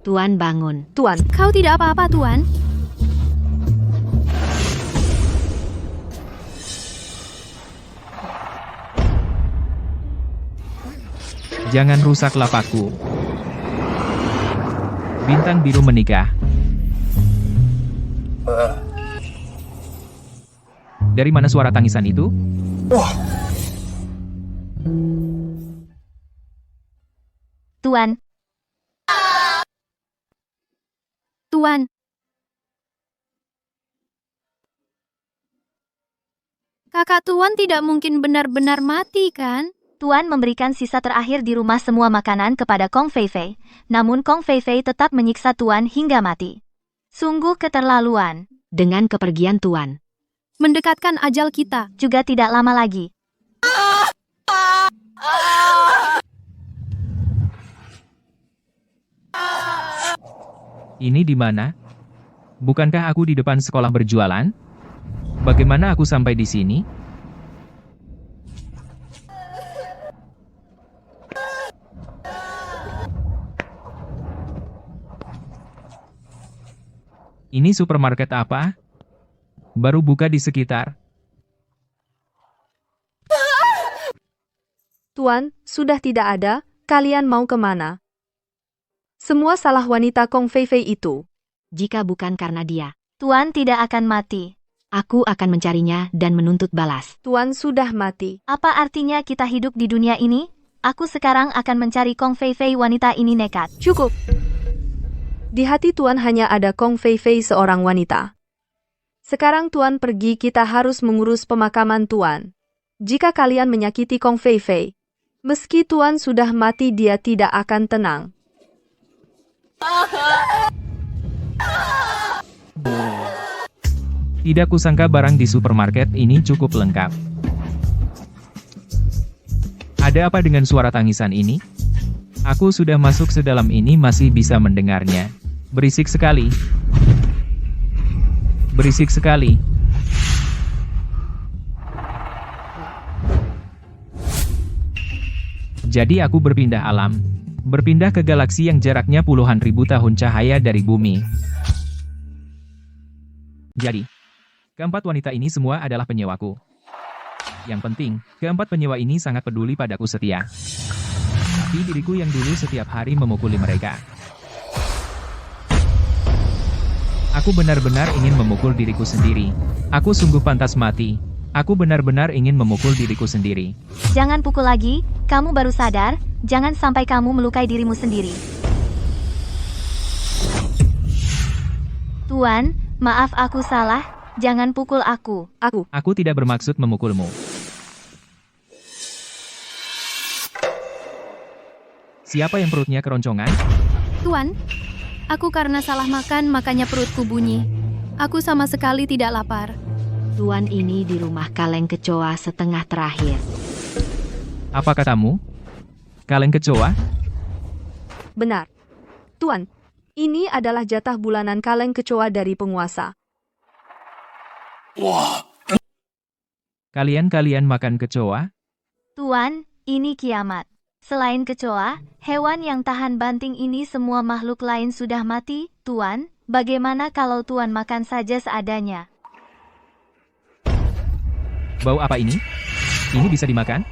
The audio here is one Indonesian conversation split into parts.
Tuan bangun. Tuan, Kau tidak apa-apa, Tuan. Jangan rusak lapakku. Bintang biru menikah. Dari mana suara tangisan itu? Tuan. Tuan. Kakak Tuan tidak mungkin benar-benar mati, kan? Tuan memberikan sisa terakhir di rumah semua makanan kepada Kong Fei Fei, namun Kong Fei Fei tetap menyiksa Tuan hingga mati. Sungguh keterlaluan. Dengan kepergian Tuan, Mendekatkan ajal kita. Juga tidak lama lagi. Ini di mana? Bukankah aku di depan sekolah berjualan? Bagaimana aku sampai di sini? Ini supermarket apa? Baru buka di sekitar. Tuan, sudah tidak ada, kalian mau kemana? Semua salah wanita Kong Fei Fei itu. jika bukan karena dia, Tuan tidak akan mati. aku akan mencarinya dan menuntut balas. Tuan sudah mati. Apa artinya kita hidup di dunia ini? Aku sekarang akan mencari Kong Fei Fei, wanita ini nekat. Cukup. Di hati Tuan hanya ada Kong Fei Fei seorang wanita. Sekarang Tuan pergi, kita harus mengurus pemakaman Tuan. Jika kalian menyakiti Kong Fei Fei, meski Tuan sudah mati dia tidak akan tenang. Tidak kusangka barang di supermarket ini cukup lengkap. Ada apa dengan suara tangisan ini? Aku sudah masuk sedalam ini masih bisa mendengarnya. Berisik sekali. Berisik sekali. Jadi aku berpindah alam. Berpindah ke galaksi yang jaraknya puluhan ribu tahun cahaya dari bumi. Jadi, keempat wanita ini semua adalah penyewaku. Yang penting, keempat penyewa ini sangat peduli padaku setia. Tapi diriku yang dulu setiap hari memukuli mereka. Aku benar-benar ingin memukul diriku sendiri. Aku sungguh pantas mati. Aku benar-benar ingin memukul diriku sendiri. Jangan pukul lagi, kamu baru sadar, jangan sampai kamu melukai dirimu sendiri. Tuan, maaf aku salah, jangan pukul aku. Aku tidak bermaksud memukulmu. Siapa yang perutnya keroncongan? Tuan, aku karena salah makan makanya perutku bunyi. Aku sama sekali tidak lapar. Tuan ini di rumah kaleng kecoa setengah terakhir. Apa katamu? Kaleng kecoa? Benar. Tuan, ini adalah jatah bulanan kaleng kecoa dari penguasa. Kalian makan kecoa? Tuan, ini kiamat. Selain kecoa, hewan yang tahan banting ini semua makhluk lain sudah mati. Tuan, bagaimana kalau Tuan makan saja seadanya? Bau apa ini? Ini bisa dimakan?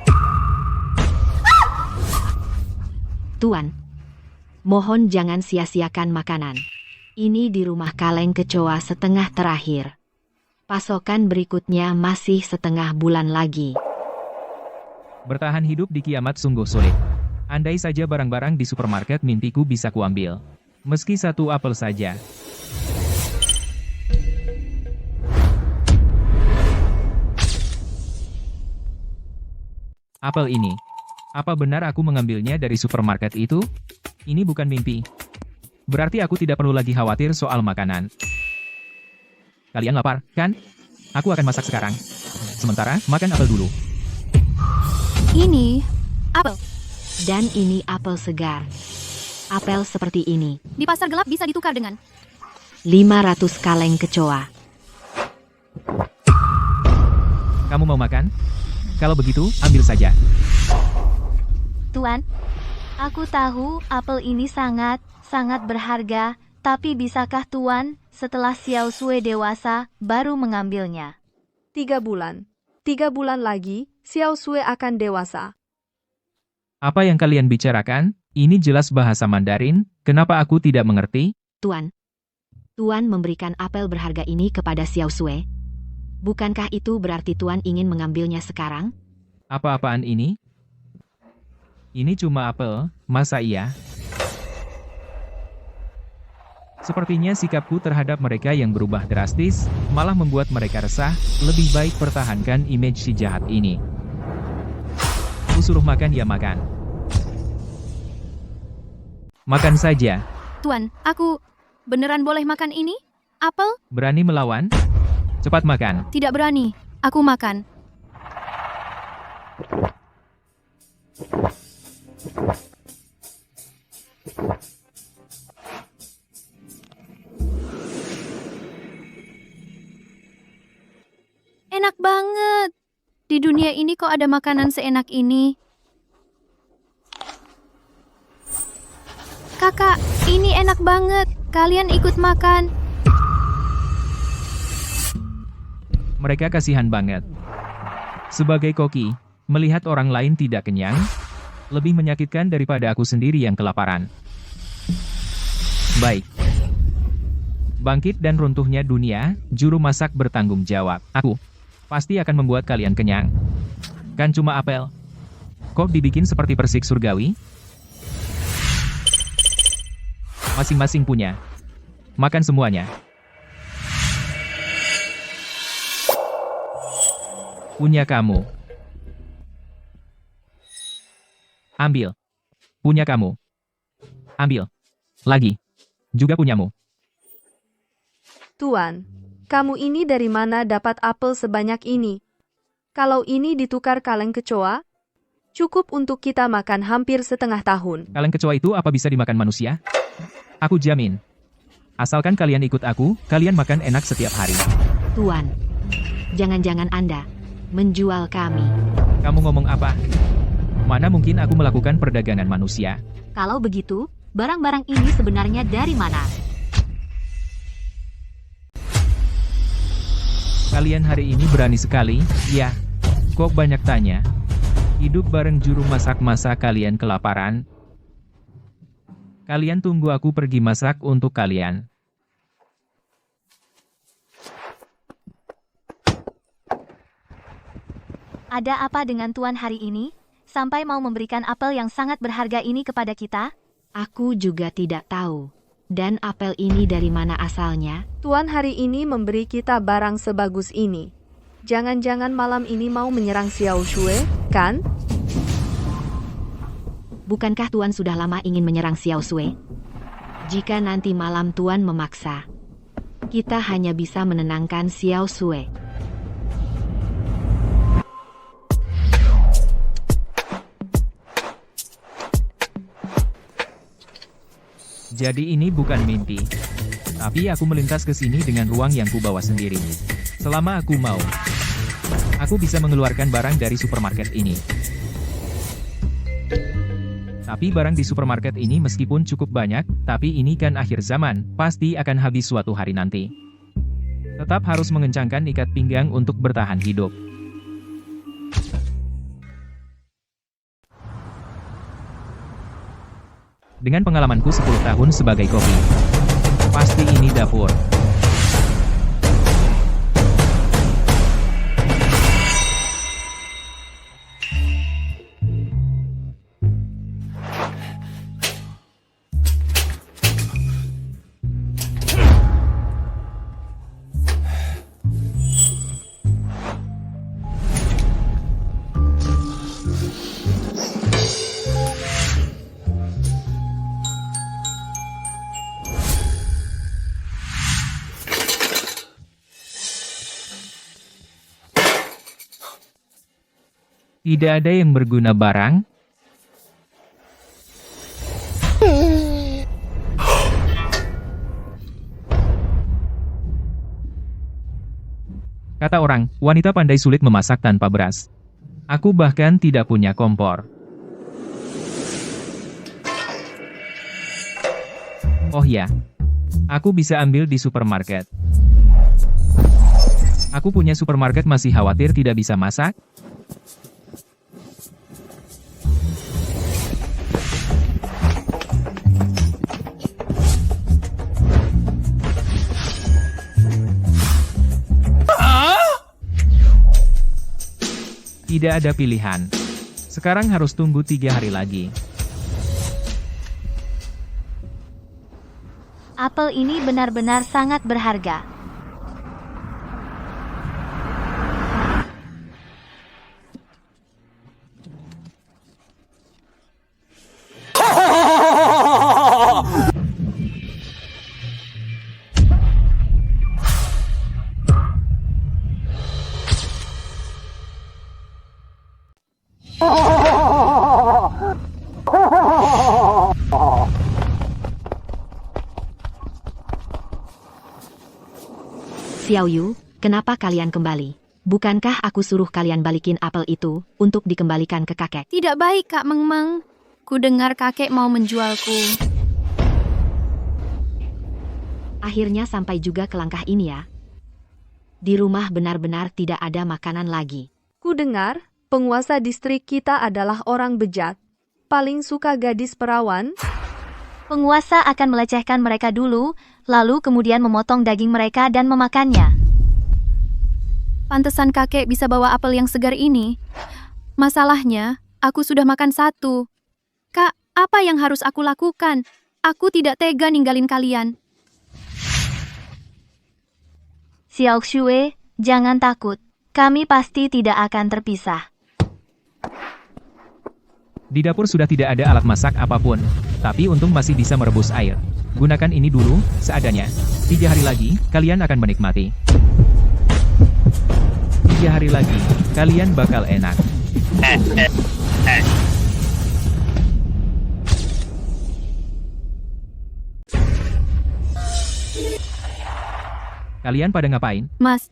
Tuan, mohon jangan sia-siakan makanan. Ini di rumah kaleng kecoa setengah terakhir. Pasokan berikutnya masih setengah bulan lagi. Bertahan hidup di kiamat sungguh sulit. Andai saja barang-barang di supermarket mimpiku bisa kuambil. Meski satu apel saja. Apel ini. Apa benar aku mengambilnya dari supermarket itu? Ini bukan mimpi. Berarti aku tidak perlu lagi khawatir soal makanan. Kalian lapar, kan? Aku akan masak sekarang. Sementara, makan apel dulu. Ini apel. Dan ini apel segar. Apel seperti ini. Di pasar gelap bisa ditukar dengan 500 kaleng kecoa. Kamu mau makan? Kalau begitu, ambil saja. Tuan, Aku tahu apel ini sangat berharga, tapi bisakah Tuan, setelah Xiao Sui dewasa, baru mengambilnya? 3 bulan. 3 bulan lagi, Xiao Sui akan dewasa. Apa yang kalian bicarakan? Ini jelas bahasa Mandarin, kenapa aku tidak mengerti? Tuan. Tuan memberikan apel berharga ini kepada Xiao Sui. Bukankah itu berarti Tuan ingin mengambilnya sekarang? Apa-apaan ini? Ini cuma apel, masa iya? Sepertinya sikapku terhadap mereka yang berubah drastis, malah membuat mereka resah, lebih baik pertahankan image si jahat ini. Ku suruh makan ya makan. Makan saja. Tuan, aku beneran boleh makan ini? Apel? Berani melawan? Cepat makan. Tidak berani. Aku makan. Enak banget. Di dunia ini kok ada makanan seenak ini? Kakak, ini enak banget. Kalian ikut makan. Mereka kasihan banget. Sebagai koki, melihat orang lain tidak kenyang, lebih menyakitkan daripada aku sendiri yang kelaparan. Baik. Bangkit dan runtuhnya dunia, juru masak bertanggung jawab. Aku pasti akan membuat kalian kenyang. Kan cuma apel. Kok dibikin seperti persik surgawi? Masing-masing punya. Makan semuanya. Punya kamu. Ambil. Punya kamu. Ambil. Lagi. Juga punyamu. Tuan, kamu ini dari mana dapat apel sebanyak ini? Kalau ini ditukar kaleng kecoa, cukup untuk kita makan hampir setengah tahun. Kaleng kecoa itu apa bisa dimakan manusia? Aku jamin. Asalkan kalian ikut aku, kalian makan enak setiap hari. Tuan. Jangan-jangan Anda menjual kami. Kamu ngomong apa? Mana mungkin aku melakukan perdagangan manusia? Kalau begitu, barang-barang ini sebenarnya dari mana? Kalian hari ini berani sekali, ya? Kok banyak tanya? Hidup bareng juru masak masa kalian kelaparan? Kalian tunggu aku pergi masak untuk kalian. Ada apa dengan Tuan hari ini? Sampai mau memberikan apel yang sangat berharga ini kepada kita? Aku juga tidak tahu. Dan apel ini dari mana asalnya? Tuan hari ini memberi kita barang sebagus ini. Jangan-jangan malam ini mau menyerang Xiao Sui, kan? Bukankah Tuan sudah lama ingin menyerang Xiao Sui? Jika nanti malam Tuan memaksa, kita hanya bisa menenangkan Xiao Sui. Jadi ini bukan mimpi. Tapi aku melintas ke sini dengan ruang yang kubawa sendiri. Selama aku mau, aku bisa mengeluarkan barang dari supermarket ini. Tapi barang di supermarket ini meskipun cukup banyak, tapi ini kan akhir zaman, pasti akan habis suatu hari nanti. Tetap harus mengencangkan ikat pinggang untuk bertahan hidup. Dengan pengalamanku 10 tahun sebagai koki, pasti ini dapur. Tidak ada yang berguna barang. Kata orang, wanita pandai sulit memasak tanpa beras. Aku bahkan tidak punya kompor. Oh ya, aku bisa ambil di supermarket. Aku punya supermarket, masih khawatir tidak bisa masak? Tidak ada pilihan. Sekarang harus tunggu 3 hari lagi. Apel ini benar-benar sangat berharga. Xiao Yu, kenapa kalian kembali? Bukankah aku suruh kalian balikin apel itu untuk dikembalikan ke kakek? Tidak baik, Kak Meng Meng. Ku dengar kakek mau menjualku. Akhirnya sampai juga ke langkah ini ya. Di rumah benar-benar tidak ada makanan lagi. Ku dengar, penguasa distrik kita adalah orang bejat. Paling suka gadis perawan. Penguasa akan melecehkan mereka dulu, lalu kemudian memotong daging mereka dan memakannya. Pantesan kakek bisa bawa apel yang segar ini. Masalahnya, aku sudah makan 1. Kak, apa yang harus aku lakukan? Aku tidak tega ninggalin kalian. Xiao Xue, jangan takut. Kami pasti tidak akan terpisah. Di dapur sudah tidak ada alat masak apapun, tapi untung masih bisa merebus air. Gunakan ini dulu, seadanya. 3 hari lagi, kalian akan menikmati. 3 hari lagi, kalian bakal enak. Kalian pada ngapain? Mas,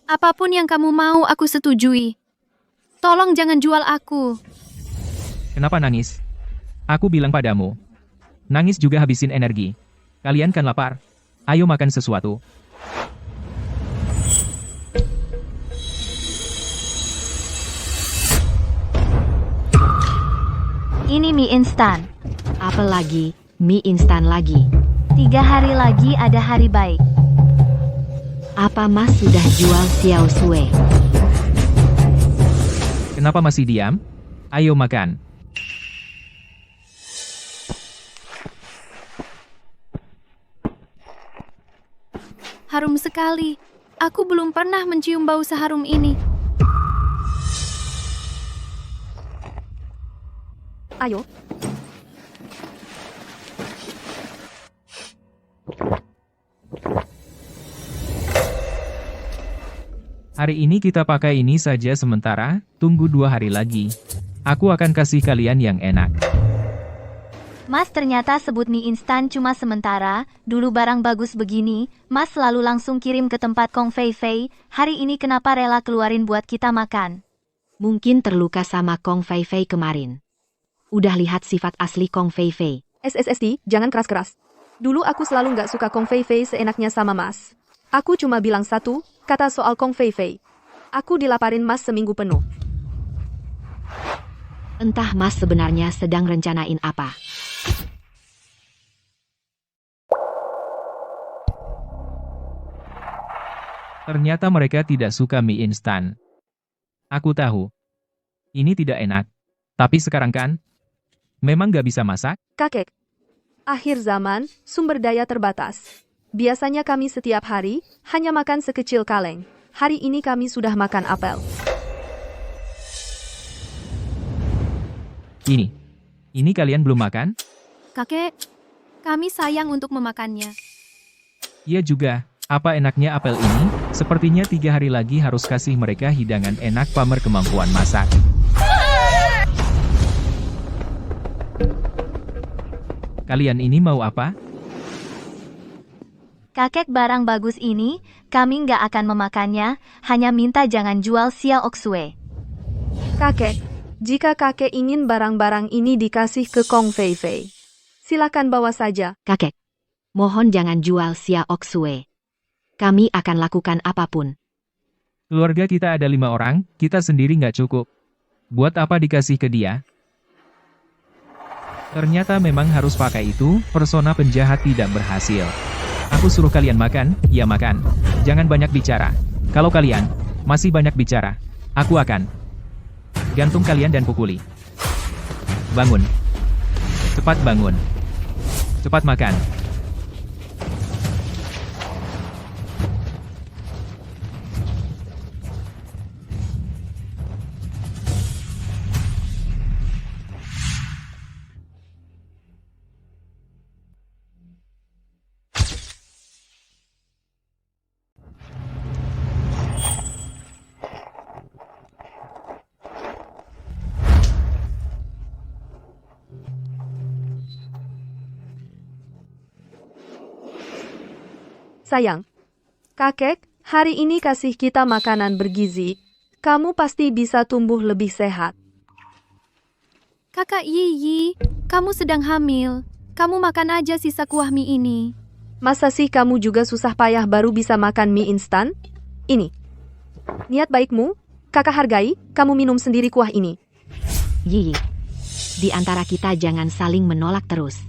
apapun yang kamu mau aku setujui. Tolong jangan jual aku. Kenapa nangis? Aku bilang padamu. Nangis juga habisin energi. Kalian kan lapar. Ayo makan sesuatu. Ini mie instan. Apel lagi, mie instan lagi. 3 hari lagi ada hari baik. Apa Mas sudah jual Xiao Xue? Kenapa masih diam? Ayo makan. Harum sekali. Aku belum pernah mencium bau seharum ini. Ayo. Hari ini kita pakai ini saja sementara, tunggu 2 hari lagi. Aku akan kasih kalian yang enak. Mas ternyata sebut mie instan cuma sementara, dulu barang bagus begini, Mas selalu langsung kirim ke tempat Kong Fei Fei, hari ini kenapa rela keluarin buat kita makan? Mungkin terluka sama Kong Fei Fei kemarin. Udah lihat sifat asli Kong Fei Fei. SSSD, jangan keras-keras. Dulu aku selalu nggak suka Kong Fei Fei seenaknya sama Mas. Aku cuma bilang 1 kata soal Kong Fei Fei. Aku dilaparin Mas seminggu penuh. Entah Mas sebenarnya sedang rencanain apa. Ternyata mereka tidak suka mie instan. Aku tahu. Ini tidak enak. Tapi sekarang kan? Memang gak bisa masak? Kakek, akhir zaman, sumber daya terbatas. Biasanya kami setiap hari, hanya makan sekecil kaleng. Hari ini kami sudah makan apel. Ini kalian belum makan? Kakek, kami sayang untuk memakannya. Iya juga. Apa enaknya apel ini? Sepertinya 3 hari lagi harus kasih mereka hidangan enak pamer kemampuan masak. Kalian ini mau apa? Kakek barang bagus ini, kami nggak akan memakannya, hanya minta jangan jual Xiao Xue. Kakek, jika kakek ingin barang-barang ini dikasih ke Kong Fei Fei, silakan bawa saja. Kakek, Mohon jangan jual Xia Oxue. Kami akan lakukan apapun. Keluarga kita ada 5 orang, kita sendiri nggak cukup. Buat apa dikasih ke dia? Ternyata memang harus pakai itu, persona penjahat tidak berhasil. Aku suruh kalian makan, ya makan. Jangan banyak bicara. Kalau kalian masih banyak bicara, aku akan gantung kalian dan pukuli. Bangun. Cepat bangun. Cepat makan. Sayang, kakek, hari ini kasih kita makanan bergizi. Kamu pasti bisa tumbuh lebih sehat. Kakak Yiyi, kamu sedang hamil. Kamu makan aja sisa kuah mie ini. Masa sih kamu juga susah payah baru bisa makan mie instan? Ini. Niat baikmu, kakak hargai, kamu minum sendiri kuah ini. Yi. Di antara kita jangan saling menolak terus.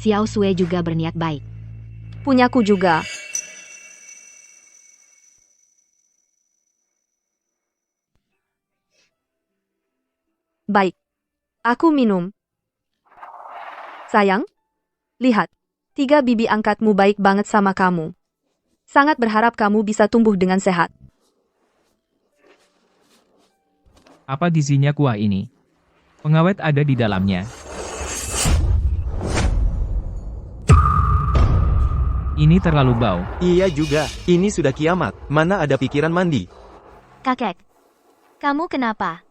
Xiao Sue juga berniat baik. Punyaku juga. Baik. Aku minum. Sayang, lihat. 3 bibi angkatmu baik banget sama kamu. Sangat berharap kamu bisa tumbuh dengan sehat. Apa gizinya kuah ini? Pengawet ada di dalamnya. Ini terlalu bau. Iya juga, ini sudah kiamat. Mana ada pikiran mandi? Kakek, kamu kenapa?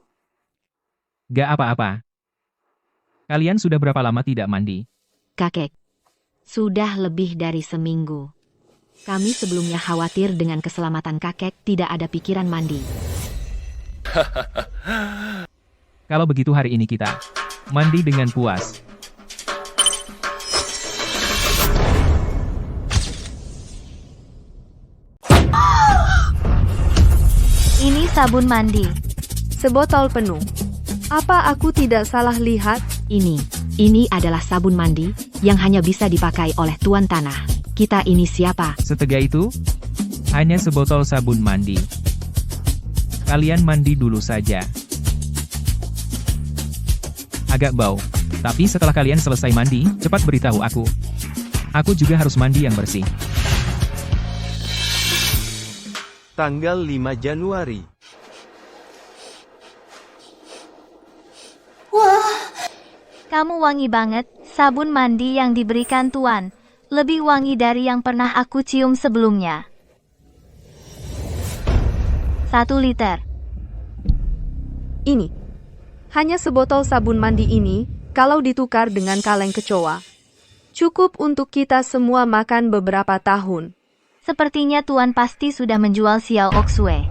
Gak apa-apa. Kalian sudah berapa lama tidak mandi? Kakek. Sudah lebih dari seminggu. Kami sebelumnya khawatir dengan keselamatan kakek, tidak ada pikiran mandi. Kalau begitu hari ini kita mandi dengan puas. Ini sabun mandi. Sebotol penuh. Apa aku tidak salah lihat? Ini adalah sabun mandi yang hanya bisa dipakai oleh Tuan Tanah. Kita ini siapa? Setega itu? Hanya sebotol sabun mandi. Kalian mandi dulu saja. Agak bau. Tapi setelah kalian selesai mandi, cepat beritahu aku. Aku juga harus mandi yang bersih. Tanggal 5 Januari. Kamu wangi banget, sabun mandi yang diberikan Tuan. Lebih wangi dari yang pernah aku cium sebelumnya. 1 liter. Ini. Hanya sebotol sabun mandi ini, kalau ditukar dengan kaleng kecoa. Cukup untuk kita semua makan beberapa tahun. Sepertinya Tuan pasti sudah menjual Xiao Oxue.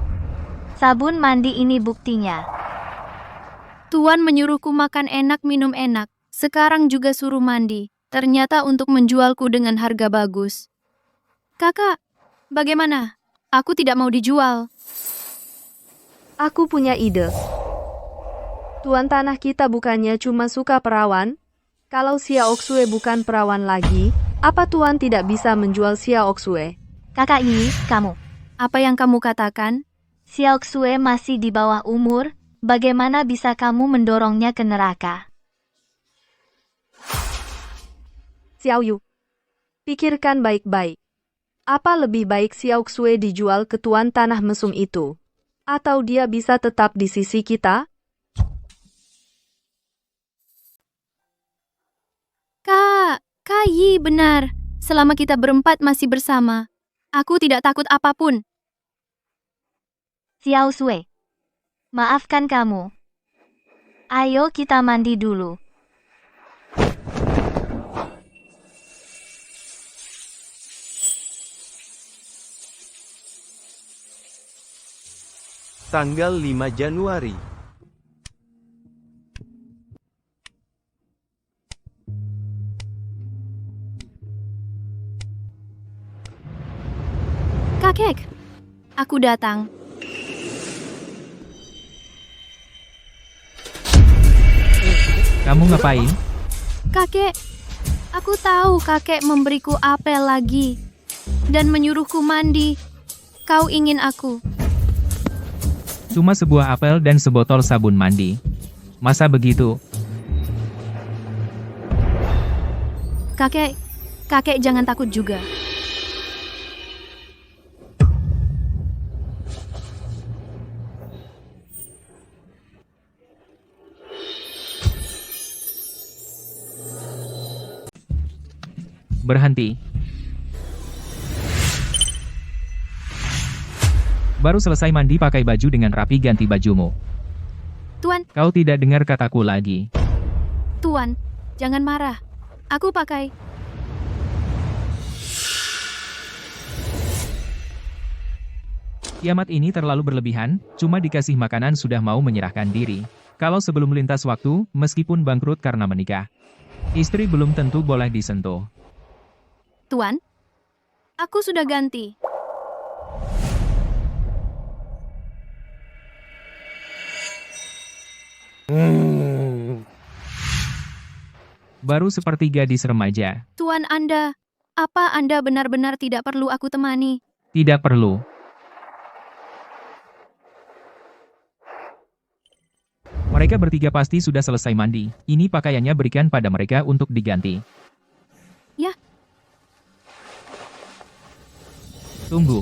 Sabun mandi ini buktinya. Tuan menyuruhku makan enak minum enak. Sekarang juga suruh mandi. Ternyata untuk menjualku dengan harga bagus. Kakak, bagaimana? Aku tidak mau dijual. Aku punya ide. Tuan Tanah kita bukannya cuma suka perawan? Kalau Xiao Oxue bukan perawan lagi, apa Tuan tidak bisa menjual Xiao Oxue? Kakak Yi, kamu. Apa yang kamu katakan? Xiao Oxue masih di bawah umur, bagaimana bisa kamu mendorongnya ke neraka? Xiao Yu, pikirkan baik-baik. Apa lebih baik Xiao Oxue dijual ke Tuan Tanah Mesum itu? Atau dia bisa tetap di sisi kita? Kak Yi benar. Selama kita berempat masih bersama, aku tidak takut apapun. Xiao Oxue, maafkan kamu. Ayo kita mandi dulu. Tanggal 5 Januari. Kakek, aku datang. Kamu ngapain? Kakek, aku tahu kakek memberiku apel lagi dan menyuruhku mandi. Kau ingin aku? Cuma sebuah apel dan sebotol sabun mandi. Masa begitu? Kakek jangan takut juga. Berhenti. Baru selesai mandi, pakai baju dengan rapi, ganti bajumu. Tuan, Kau tidak dengar kataku lagi. Tuan, jangan marah. Aku pakai. Kiamat ini terlalu berlebihan, cuma dikasih makanan sudah mau menyerahkan diri. Kalau sebelum lintas waktu, meskipun bangkrut karena menikah, istri belum tentu boleh disentuh. Tuan, aku sudah ganti. Baru seperti gadis remaja. Tuan Anda, apa Anda benar-benar tidak perlu aku temani? Tidak perlu. Mereka bertiga pasti sudah selesai mandi. Ini pakaiannya berikan pada mereka untuk diganti. Ya. Tunggu.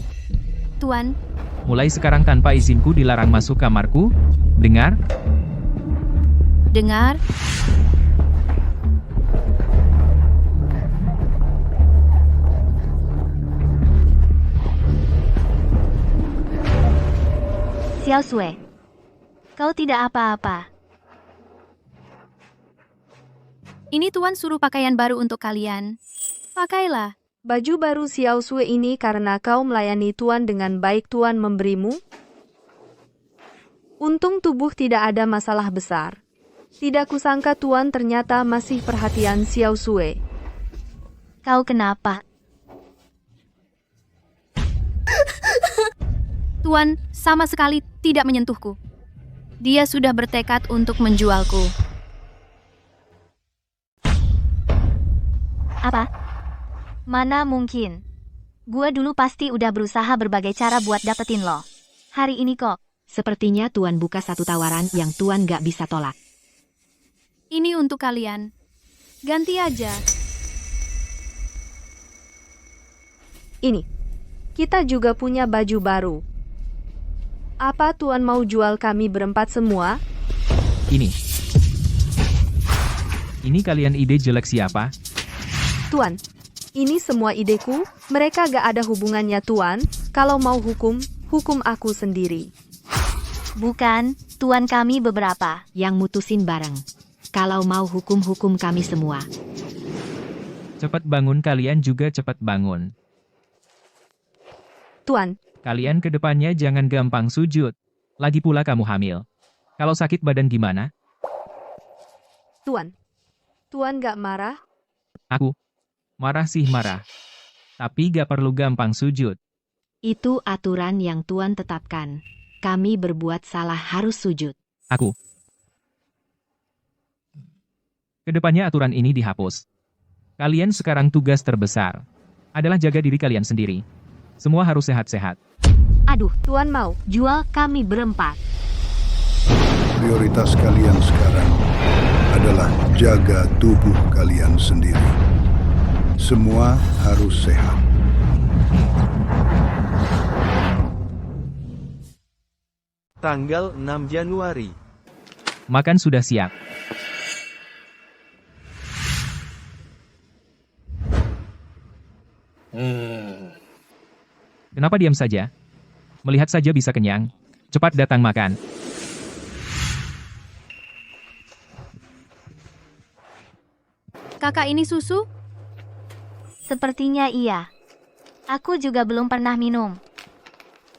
Tuan, Mulai sekarang tanpa izinku dilarang masuk kamarku. Dengar? dengar. Xiao Sui, kau tidak apa-apa. Ini Tuan suruh pakaian baru untuk kalian. Pakailah. Baju baru Xiao Sui ini karena kau melayani Tuan dengan baik, Tuan memberimu. Untung tubuh tidak ada masalah besar. Tidak kusangka Tuan ternyata masih perhatian Xiao Sui. Kau kenapa? Tuan sama sekali tidak menyentuhku. Dia sudah bertekad untuk menjualku. Apa? Mana mungkin? Gua dulu pasti udah berusaha berbagai cara buat dapetin lo. Hari ini kok. Sepertinya Tuan buka satu tawaran yang Tuan gak bisa tolak. Ini untuk kalian. Ganti aja. Ini. Kita juga punya baju baru. Apa Tuan mau jual kami berempat semua? Ini kalian ide jelek siapa? Tuan, ini semua ideku. Mereka gak ada hubungannya Tuan. Kalau mau hukum, hukum aku sendiri. Bukan, Tuan kami beberapa. Yang mutusin bareng. Kalau mau hukum-hukum kami semua. Cepat bangun, kalian juga cepat bangun. Tuan, Kalian ke depannya jangan gampang sujud. Lagi pula kamu hamil. Kalau sakit badan gimana? Tuan. Tuan gak marah? Aku? Marah sih marah. Tapi gak perlu gampang sujud. Itu aturan yang Tuan tetapkan. Kami berbuat salah harus sujud. Aku. Kedepannya aturan ini dihapus. Kalian sekarang tugas terbesar adalah jaga diri kalian sendiri. Semua harus sehat-sehat. Aduh, Tuan mau. jual kami berempat. Prioritas kalian sekarang adalah jaga tubuh kalian sendiri. Semua harus sehat. Tanggal 6 Januari. Makan sudah siap. Kenapa diam saja? Melihat saja bisa kenyang. Cepat datang makan. Kakak ini susu? Sepertinya iya. Aku juga belum pernah minum.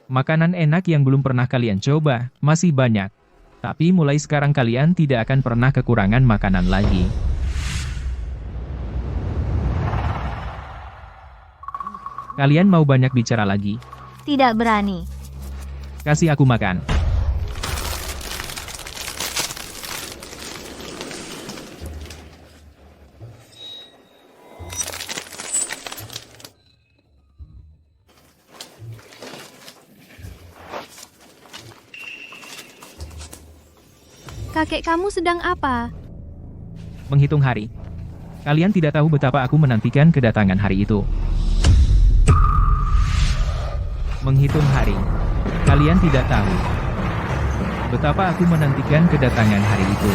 Makanan enak yang belum pernah kalian coba, masih banyak. Tapi mulai sekarang kalian tidak akan pernah kekurangan makanan lagi. Kalian mau banyak bicara lagi? Tidak berani. Kasih aku makan. Kakek kamu sedang apa? Menghitung hari. Kalian tidak tahu betapa aku menantikan kedatangan hari itu. Menghitung hari. Kalian tidak tahu betapa aku menantikan kedatangan hari itu.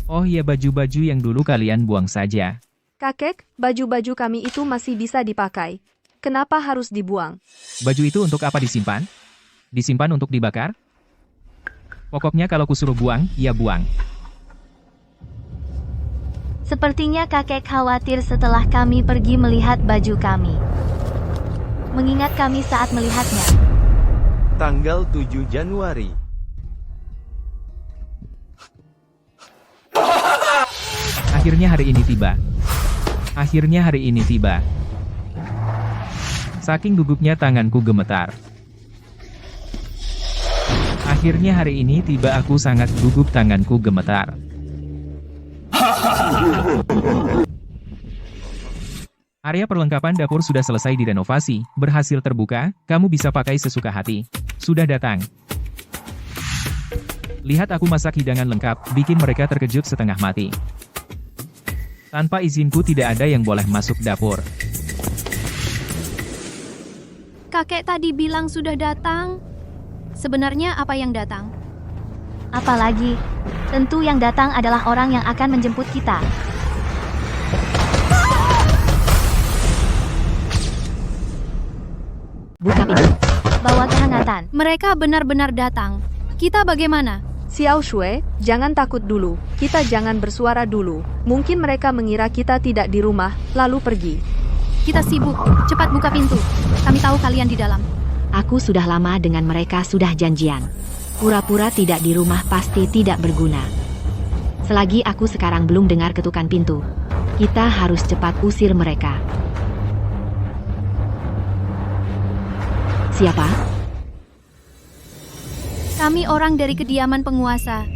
Oh ya, baju-baju yang dulu kalian buang saja. Kakek, baju-baju kami itu masih bisa dipakai. Kenapa harus dibuang? Baju itu untuk apa disimpan? Disimpan untuk dibakar? Pokoknya kalau kusuruh buang, ya buang. Sepertinya kakek khawatir setelah kami pergi melihat baju kami. Mengingat kami saat melihatnya. Tanggal 7 Januari. Akhirnya hari ini tiba. Akhirnya hari ini tiba. Saking gugupnya tanganku gemetar. Akhirnya hari ini tiba, aku sangat gugup, tanganku gemetar. Area perlengkapan dapur sudah selesai direnovasi, berhasil terbuka, kamu bisa pakai sesuka hati. Sudah datang. Lihat aku masak hidangan lengkap, bikin mereka terkejut setengah mati. Tanpa izinku tidak ada yang boleh masuk dapur. Kakek tadi bilang sudah datang. Sebenarnya apa yang datang? Apalagi, tentu yang datang adalah orang yang akan menjemput kita. Buka pintu. Bawa kehangatan. Mereka benar-benar datang. Kita bagaimana? Xiao Shui, jangan takut dulu. Kita jangan bersuara dulu. Mungkin mereka mengira kita tidak di rumah, lalu pergi. Kita sibuk. Cepat buka pintu. Kami tahu kalian di dalam. Aku sudah lama dengan mereka, sudah janjian. Pura-pura tidak di rumah pasti tidak berguna. Selagi aku sekarang belum dengar ketukan pintu, kita harus cepat usir mereka. Siapa? Kami orang dari kediaman penguasa.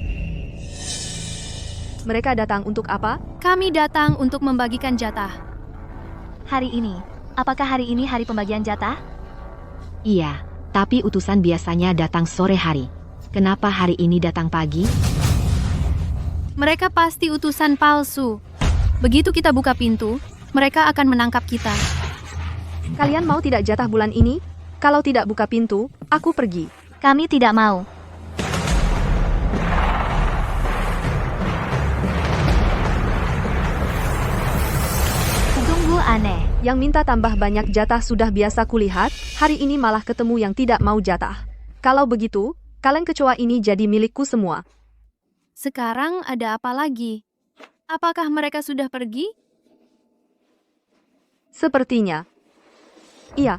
Mereka datang untuk apa? Kami datang untuk membagikan jatah. Hari ini, apakah hari ini hari pembagian jatah? Iya, tapi utusan biasanya datang sore hari. Kenapa hari ini datang pagi? Mereka pasti utusan palsu. Begitu kita buka pintu, mereka akan menangkap kita. Kalian mau tidak jatah bulan ini? Kalau tidak buka pintu, aku pergi. Kami tidak mau. Sungguh aneh. Yang minta tambah banyak jatah sudah biasa kulihat, hari ini malah ketemu yang tidak mau jatah. Kalau begitu, kaleng kecoa ini jadi milikku semua. Sekarang ada apa lagi? Apakah mereka sudah pergi? Sepertinya. Iya.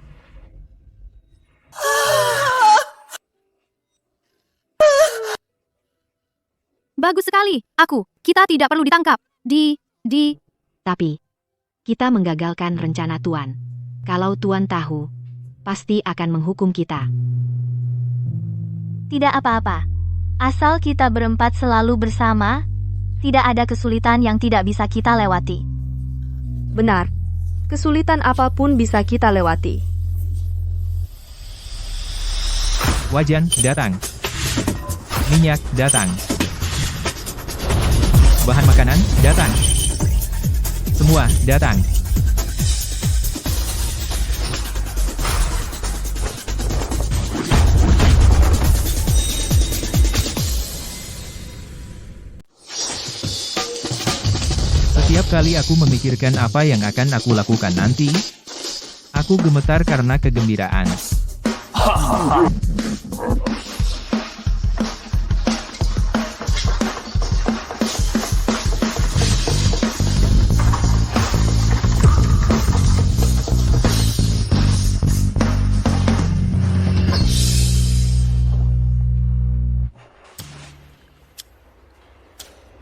Bagus sekali. Kita tidak perlu ditangkap. Tapi, kita menggagalkan rencana Tuan. Kalau Tuan tahu, pasti akan menghukum kita. Tidak apa-apa. Asal kita berempat selalu bersama, tidak ada kesulitan yang tidak bisa kita lewati. Benar. Kesulitan apapun bisa kita lewati. Wajan, datang. Minyak, datang. Bahan makanan, datang. Semua, datang. Setiap kali aku memikirkan apa yang akan aku lakukan nanti, aku gemetar karena kegembiraan.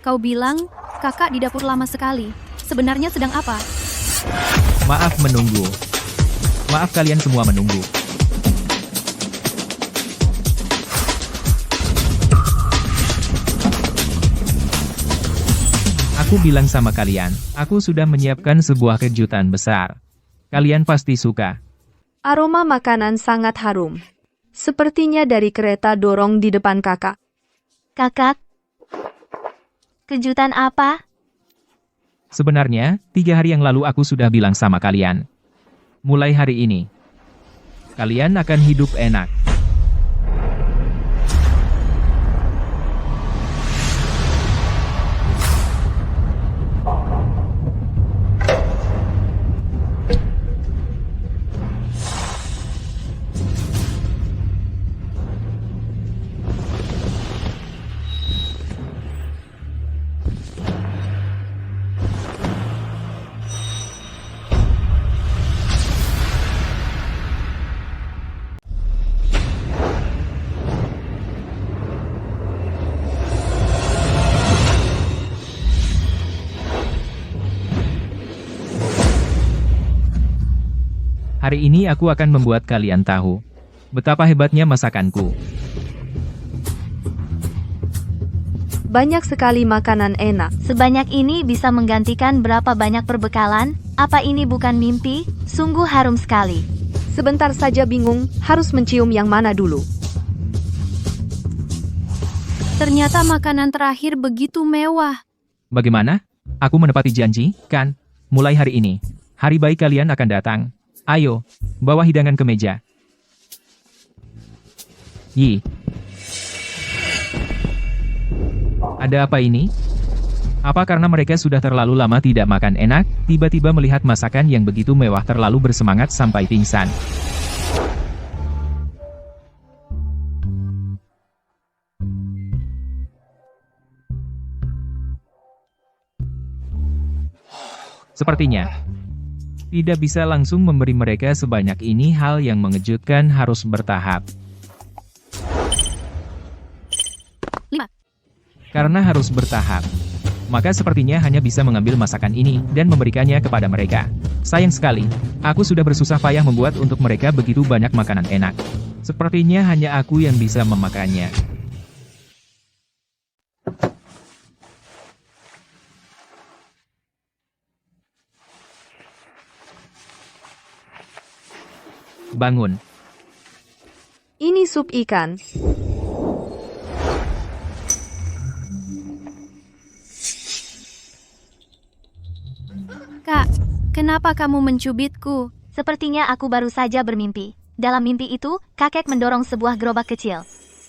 Kau bilang, kakak di dapur lama sekali. Sebenarnya sedang apa? Maaf menunggu. Maaf kalian semua menunggu. Aku bilang sama kalian, aku sudah menyiapkan sebuah kejutan besar. Kalian pasti suka. Aroma makanan sangat harum. Sepertinya dari kereta dorong di depan kakak. Kakak, kejutan apa? Sebenarnya, 3 hari yang lalu aku sudah bilang sama kalian. Mulai hari ini, kalian akan hidup enak. Hari ini aku akan membuat kalian tahu betapa hebatnya masakanku. Banyak sekali makanan enak. Sebanyak ini bisa menggantikan berapa banyak perbekalan? Apa ini bukan mimpi? Sungguh harum sekali. Sebentar saja bingung, harus mencium yang mana dulu. Ternyata makanan terakhir begitu mewah. Bagaimana? Aku menepati janji, kan? Mulai hari ini, hari baik kalian akan datang. Ayo, bawa hidangan ke meja. Yi. Ada apa ini? Apa karena mereka sudah terlalu lama tidak makan enak, tiba-tiba melihat masakan yang begitu mewah terlalu bersemangat sampai pingsan? Sepertinya tidak bisa langsung memberi mereka sebanyak ini, hal yang mengejutkan, harus bertahap. 5. Karena harus bertahap, maka sepertinya hanya bisa mengambil masakan ini dan memberikannya kepada mereka. Sayang sekali, aku sudah bersusah payah membuat untuk mereka begitu banyak makanan enak. Sepertinya hanya aku yang bisa memakannya. Bangun. Ini sup ikan. Kak, kenapa kamu mencubitku? Sepertinya aku baru saja bermimpi. Dalam mimpi itu, kakek mendorong sebuah gerobak kecil.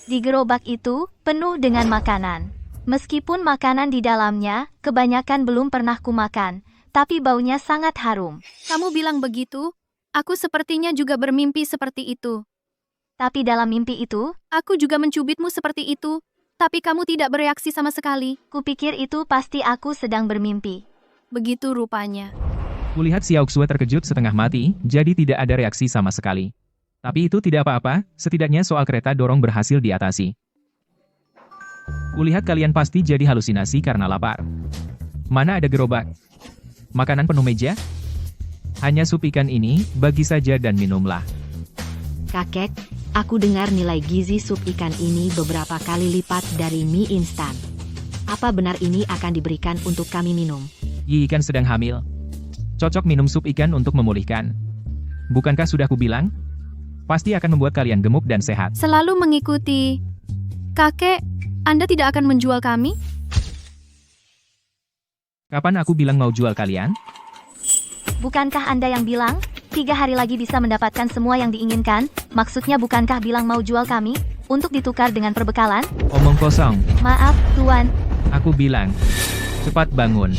Di gerobak itu, penuh dengan makanan. Meskipun makanan di dalamnya, kebanyakan belum pernah kumakan, tapi baunya sangat harum. Kamu bilang begitu? Aku sepertinya juga bermimpi seperti itu. Tapi dalam mimpi itu, Aku juga mencubitmu seperti itu, tapi kamu tidak bereaksi sama sekali. kupikir itu pasti aku sedang bermimpi. Begitu rupanya. Kulihat Xiaoxue terkejut setengah mati, jadi tidak ada reaksi sama sekali. Tapi itu tidak apa-apa, setidaknya soal kereta dorong berhasil diatasi. Kulihat kalian pasti jadi halusinasi karena lapar. Mana ada gerobak? Makanan penuh meja? Hanya sup ikan ini, bagi saja dan minumlah. Kakek, aku dengar nilai gizi sup ikan ini beberapa kali lipat dari mie instan. Apa benar ini akan diberikan untuk kami minum? Yi ikan sedang hamil. Cocok minum sup ikan untuk memulihkan. Bukankah sudah kubilang? Pasti akan membuat kalian gemuk dan sehat. Selalu mengikuti. Kakek, Anda tidak akan menjual kami? Kapan aku bilang mau jual kalian? Bukankah Anda yang bilang, 3 hari lagi bisa mendapatkan semua yang diinginkan? Maksudnya bukankah bilang mau jual kami, untuk ditukar dengan perbekalan? Omong kosong. Maaf, Tuan. Aku bilang, cepat bangun.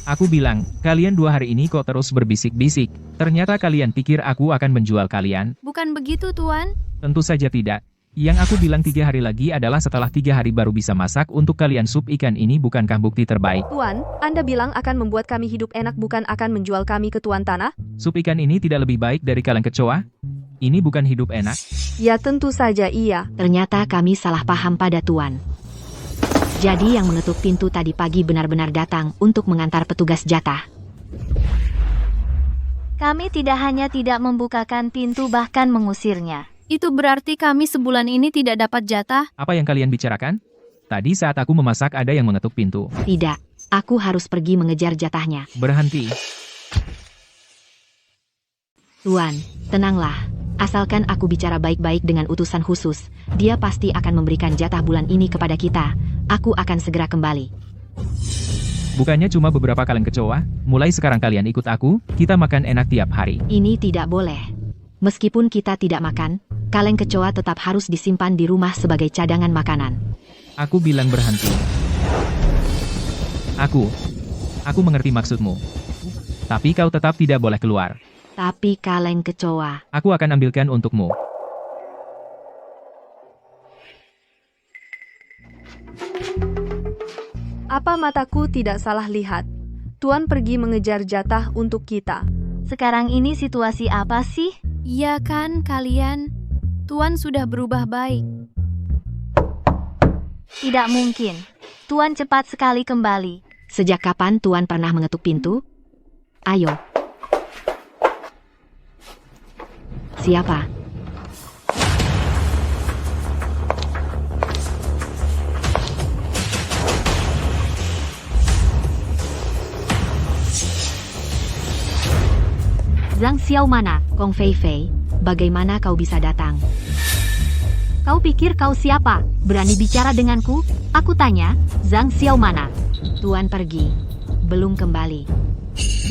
Aku bilang, kalian 2 hari ini kok terus berbisik-bisik. Ternyata kalian pikir aku akan menjual kalian? Bukan begitu, Tuan. Tentu saja tidak. Yang aku bilang 3 hari lagi adalah setelah 3 hari baru bisa masak untuk kalian sup ikan ini, bukankah bukti terbaik? Tuan, Anda bilang akan membuat kami hidup enak, bukan akan menjual kami ke Tuan Tanah? Sup ikan ini tidak lebih baik dari kaleng kecoa? Ini bukan hidup enak? Ya tentu saja iya. Ternyata kami salah paham pada Tuan. Jadi yang menutup pintu tadi pagi benar-benar datang untuk mengantar petugas jatah. Kami tidak hanya tidak membukakan pintu bahkan mengusirnya. Itu berarti kami sebulan ini tidak dapat jatah? Apa yang kalian bicarakan? Tadi saat aku memasak ada yang mengetuk pintu. Tidak, aku harus pergi mengejar jatahnya. Berhenti. Tuan, tenanglah. Asalkan aku bicara baik-baik dengan utusan khusus, dia pasti akan memberikan jatah bulan ini kepada kita. Aku akan segera kembali. Bukannya cuma beberapa kaleng kecoa, mulai sekarang kalian ikut aku, kita makan enak tiap hari. Ini tidak boleh. Meskipun kita tidak makan, kaleng kecoa tetap harus disimpan di rumah sebagai cadangan makanan. Aku bilang berhenti. Aku mengerti maksudmu. Tapi kau tetap tidak boleh keluar. Tapi kaleng kecoa, Aku akan ambilkan untukmu. Apa mataku tidak salah lihat? Tuan pergi mengejar jatah untuk kita. Sekarang ini situasi apa sih? Iya kan kalian? Tuan sudah berubah baik. Tidak mungkin. Tuan cepat sekali kembali. sejak kapan Tuan pernah mengetuk pintu? Ayo. Siapa? Zhang Xiao mana? Kong Fei Fei, bagaimana kau bisa datang? Kau pikir kau siapa? Berani bicara denganku? Aku tanya, Zhang Xiao mana? Tuan pergi. Belum kembali.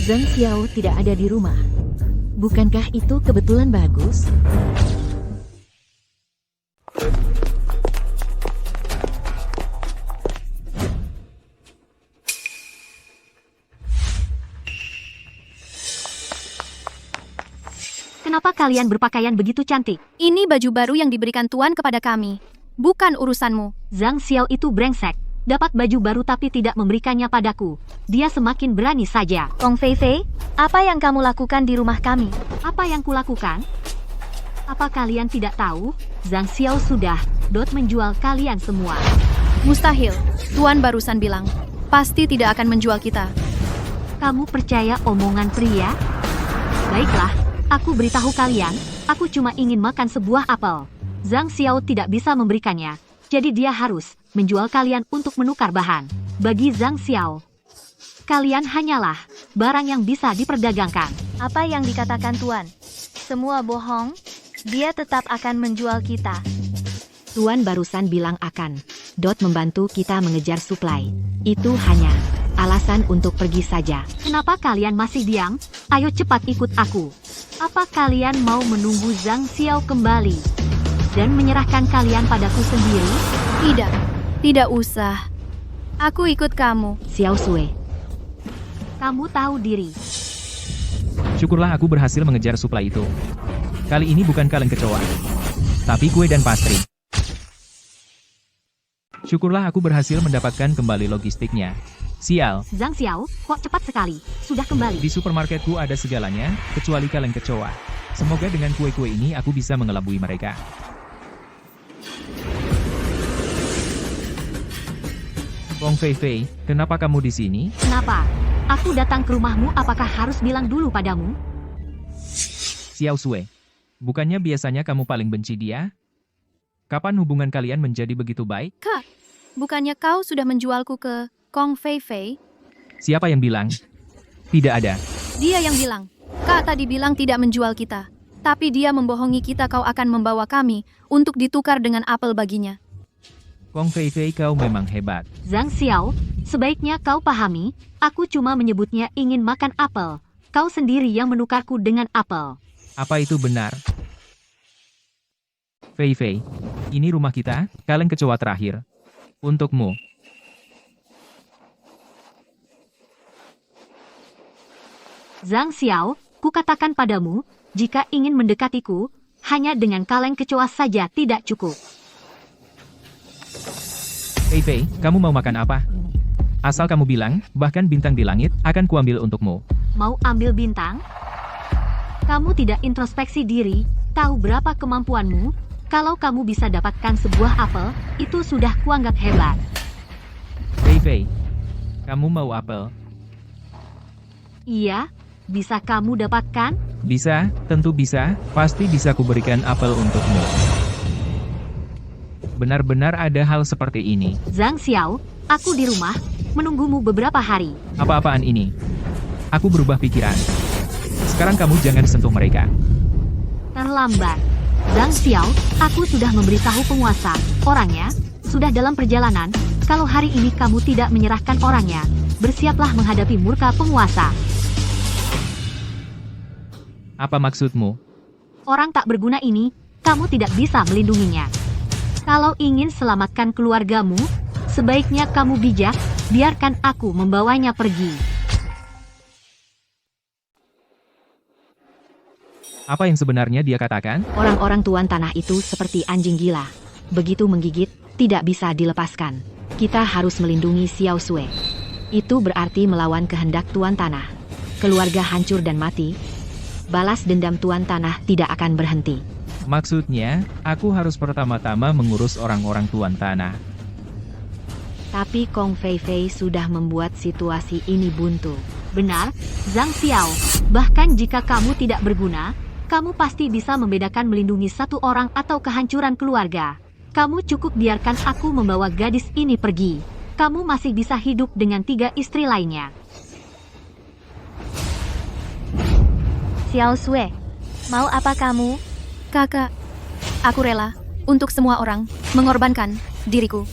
Zhang Xiao tidak ada di rumah. Bukankah itu kebetulan bagus? Kenapa kalian berpakaian begitu cantik? Ini baju baru yang diberikan Tuan kepada kami. Bukan urusanmu. Zhang Xiao itu brengsek. Dapat baju baru tapi tidak memberikannya padaku. Dia semakin berani saja. Kong Fei Fei, apa yang kamu lakukan di rumah kami? Apa yang kulakukan? Apa kalian tidak tahu? Zhang Xiao sudah menjual kalian semua. Mustahil. Tuan barusan bilang, pasti tidak akan menjual kita. Kamu percaya omongan pria? Baiklah, aku beritahu kalian, aku cuma ingin makan sebuah apel. Zhang Xiao tidak bisa memberikannya, jadi dia harus menjual kalian untuk menukar bahan. Bagi Zhang Xiao, kalian hanyalah barang yang bisa diperdagangkan. Apa yang dikatakan Tuan? Semua bohong? Dia tetap akan menjual kita. Tuan barusan bilang akan membantu kita mengejar suplai. Itu hanya alasan untuk pergi saja. Kenapa kalian masih diam? Ayo cepat ikut aku. Apa kalian mau menunggu Zhang Xiao kembali dan menyerahkan kalian padaku sendiri? Tidak usah. Aku ikut kamu. Xiao Sui, kamu tahu diri. Syukurlah aku berhasil mengejar suplai itu. Kali ini bukan kaleng kecoa, tapi kue dan pastry. Syukurlah aku berhasil mendapatkan kembali logistiknya. Sial, Zhang Xiao, kok cepat sekali? Sudah kembali. di supermarketku ada segalanya, kecuali kaleng kecoa. Semoga dengan kue-kue ini aku bisa mengelabui mereka. Kong Fei Fei, kenapa kamu di sini? Kenapa? Aku datang ke rumahmu, apakah harus bilang dulu padamu? Xiao Sui, bukannya biasanya kamu paling benci dia? Kapan hubungan kalian menjadi begitu baik? Kak, bukannya kau sudah menjualku ke Kong Fei Fei? Siapa yang bilang? Tidak ada. Dia yang bilang. Kak tadi bilang tidak menjual kita. Tapi dia membohongi kita kau akan membawa kami untuk ditukar dengan apel baginya. Kong Fei Fei, kau memang hebat. Zhang Xiao, sebaiknya kau pahami, aku cuma menyebutnya ingin makan apel. Kau sendiri yang menukarku dengan apel. Apa itu benar? Fei Fei, ini rumah kita, kaleng kecoa terakhir. Untukmu. Zhang Xiao, kukatakan padamu, jika ingin mendekatiku, hanya dengan kaleng kecoa saja tidak cukup. Fei Fei, kamu mau makan apa? Asal kamu bilang, bahkan bintang di langit, akan kuambil untukmu. Mau ambil bintang? Kamu tidak introspeksi diri, tahu berapa kemampuanmu? Kalau kamu bisa dapatkan sebuah apel, itu sudah kuanggap hebat. Fei Fei, kamu mau apel? Iya, Bisa kamu dapatkan? Bisa, tentu bisa, pasti bisa kuberikan apel untukmu. Benar-benar ada hal seperti ini. Zhang Xiao, aku di rumah, menunggumu beberapa hari. Apa-apaan ini? Aku berubah pikiran. Sekarang kamu jangan sentuh mereka. Terlambat. Zhang Xiao, aku sudah memberitahu penguasa. Orangnya sudah dalam perjalanan. Kalau hari ini kamu tidak menyerahkan orangnya, bersiaplah menghadapi murka penguasa. Apa maksudmu? Orang tak berguna ini, kamu tidak bisa melindunginya. Kalau ingin selamatkan keluargamu, sebaiknya kamu bijak, biarkan aku membawanya pergi. Apa yang sebenarnya dia katakan? Orang-orang tuan tanah itu seperti anjing gila. Begitu menggigit, tidak bisa dilepaskan. Kita harus melindungi Xiao Sui. Itu berarti melawan kehendak tuan tanah. Keluarga hancur dan mati. Balas dendam tuan tanah tidak akan berhenti. Maksudnya, aku harus pertama-tama mengurus orang-orang tuan tanah. Tapi Kong Fei Fei sudah membuat situasi ini buntu. Benar, Zhang Xiao. Bahkan jika kamu tidak berguna, kamu pasti bisa membedakan melindungi satu orang atau kehancuran keluarga. Kamu cukup biarkan aku membawa gadis ini pergi. Kamu masih bisa hidup dengan 3 istri lainnya. Xiao Sui, mau apa kamu? Kakak, aku rela untuk semua orang mengorbankan diriku.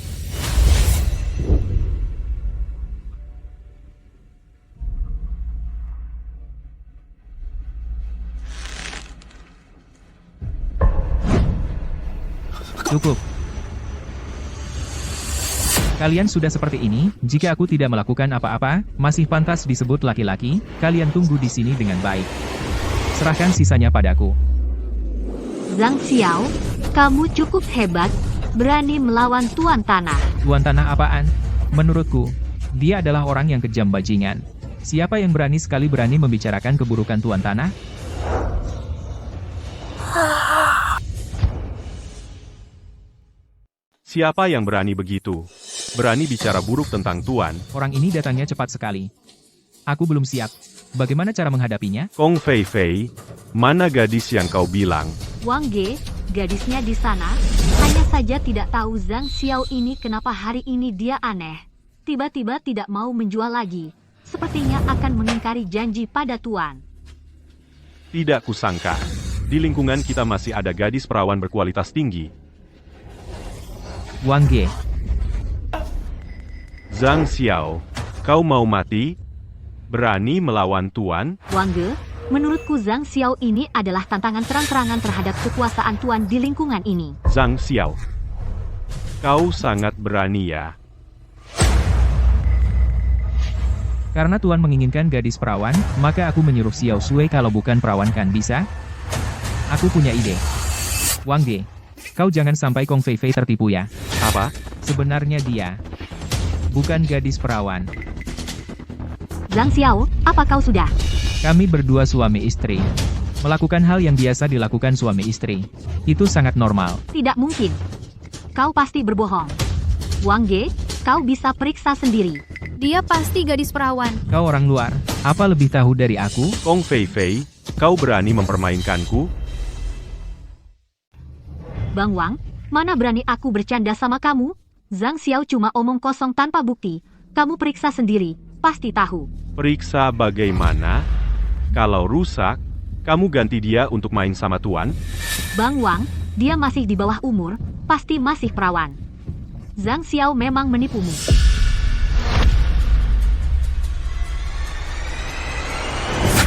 Cukup. Kalian sudah seperti ini, jika aku tidak melakukan apa-apa, masih pantas disebut laki-laki, kalian tunggu di sini dengan baik. Serahkan sisanya padaku. Zhang Xiao, kamu cukup hebat, berani melawan tuan tanah. Tuan tanah apaan? Menurutku, dia adalah orang yang kejam bajingan. Siapa yang berani sekali berani membicarakan keburukan tuan tanah? Siapa yang berani begitu? Berani bicara buruk tentang Tuan? Orang ini datangnya cepat sekali. Aku belum siap. Bagaimana cara menghadapinya? Kong Fei Fei, mana gadis yang kau bilang? Wang Ge, gadisnya di sana. Hanya saja tidak tahu Zhang Xiao ini kenapa hari ini dia aneh. Tiba-tiba tidak mau menjual lagi. Sepertinya akan mengingkari janji pada Tuan. Tidak kusangka. Di lingkungan kita masih ada gadis perawan berkualitas tinggi. Wang Ge. Zhang Xiao, kau mau mati? Berani melawan Tuan? Wang Ge, menurutku Zhang Xiao ini adalah tantangan terang-terangan terhadap kekuasaan Tuan di lingkungan ini. Zhang Xiao, kau sangat berani ya. Karena Tuan menginginkan gadis perawan, maka aku menyuruh Xiao Sui kalau bukan perawan kan bisa? Aku punya ide. Wang Ge, kau jangan sampai Kong Fei Fei tertipu ya. Apa? Sebenarnya dia bukan gadis perawan. Zhang Xiao, apa kau sudah? Kami berdua suami istri. Melakukan hal yang biasa dilakukan suami istri. Itu sangat normal. Tidak mungkin. Kau pasti berbohong. Wang Ge, kau bisa periksa sendiri. Dia pasti gadis perawan. Kau orang luar, apa lebih tahu dari aku? Kong Fei Fei, kau berani mempermainkanku? Bang Wang, mana berani aku bercanda sama kamu? Zhang Xiao cuma omong kosong tanpa bukti. Kamu periksa sendiri, pasti tahu. Periksa bagaimana? Kalau rusak, kamu ganti dia untuk main sama Tuan? Bang Wang, dia masih di bawah umur, pasti masih perawan. Zhang Xiao memang menipumu.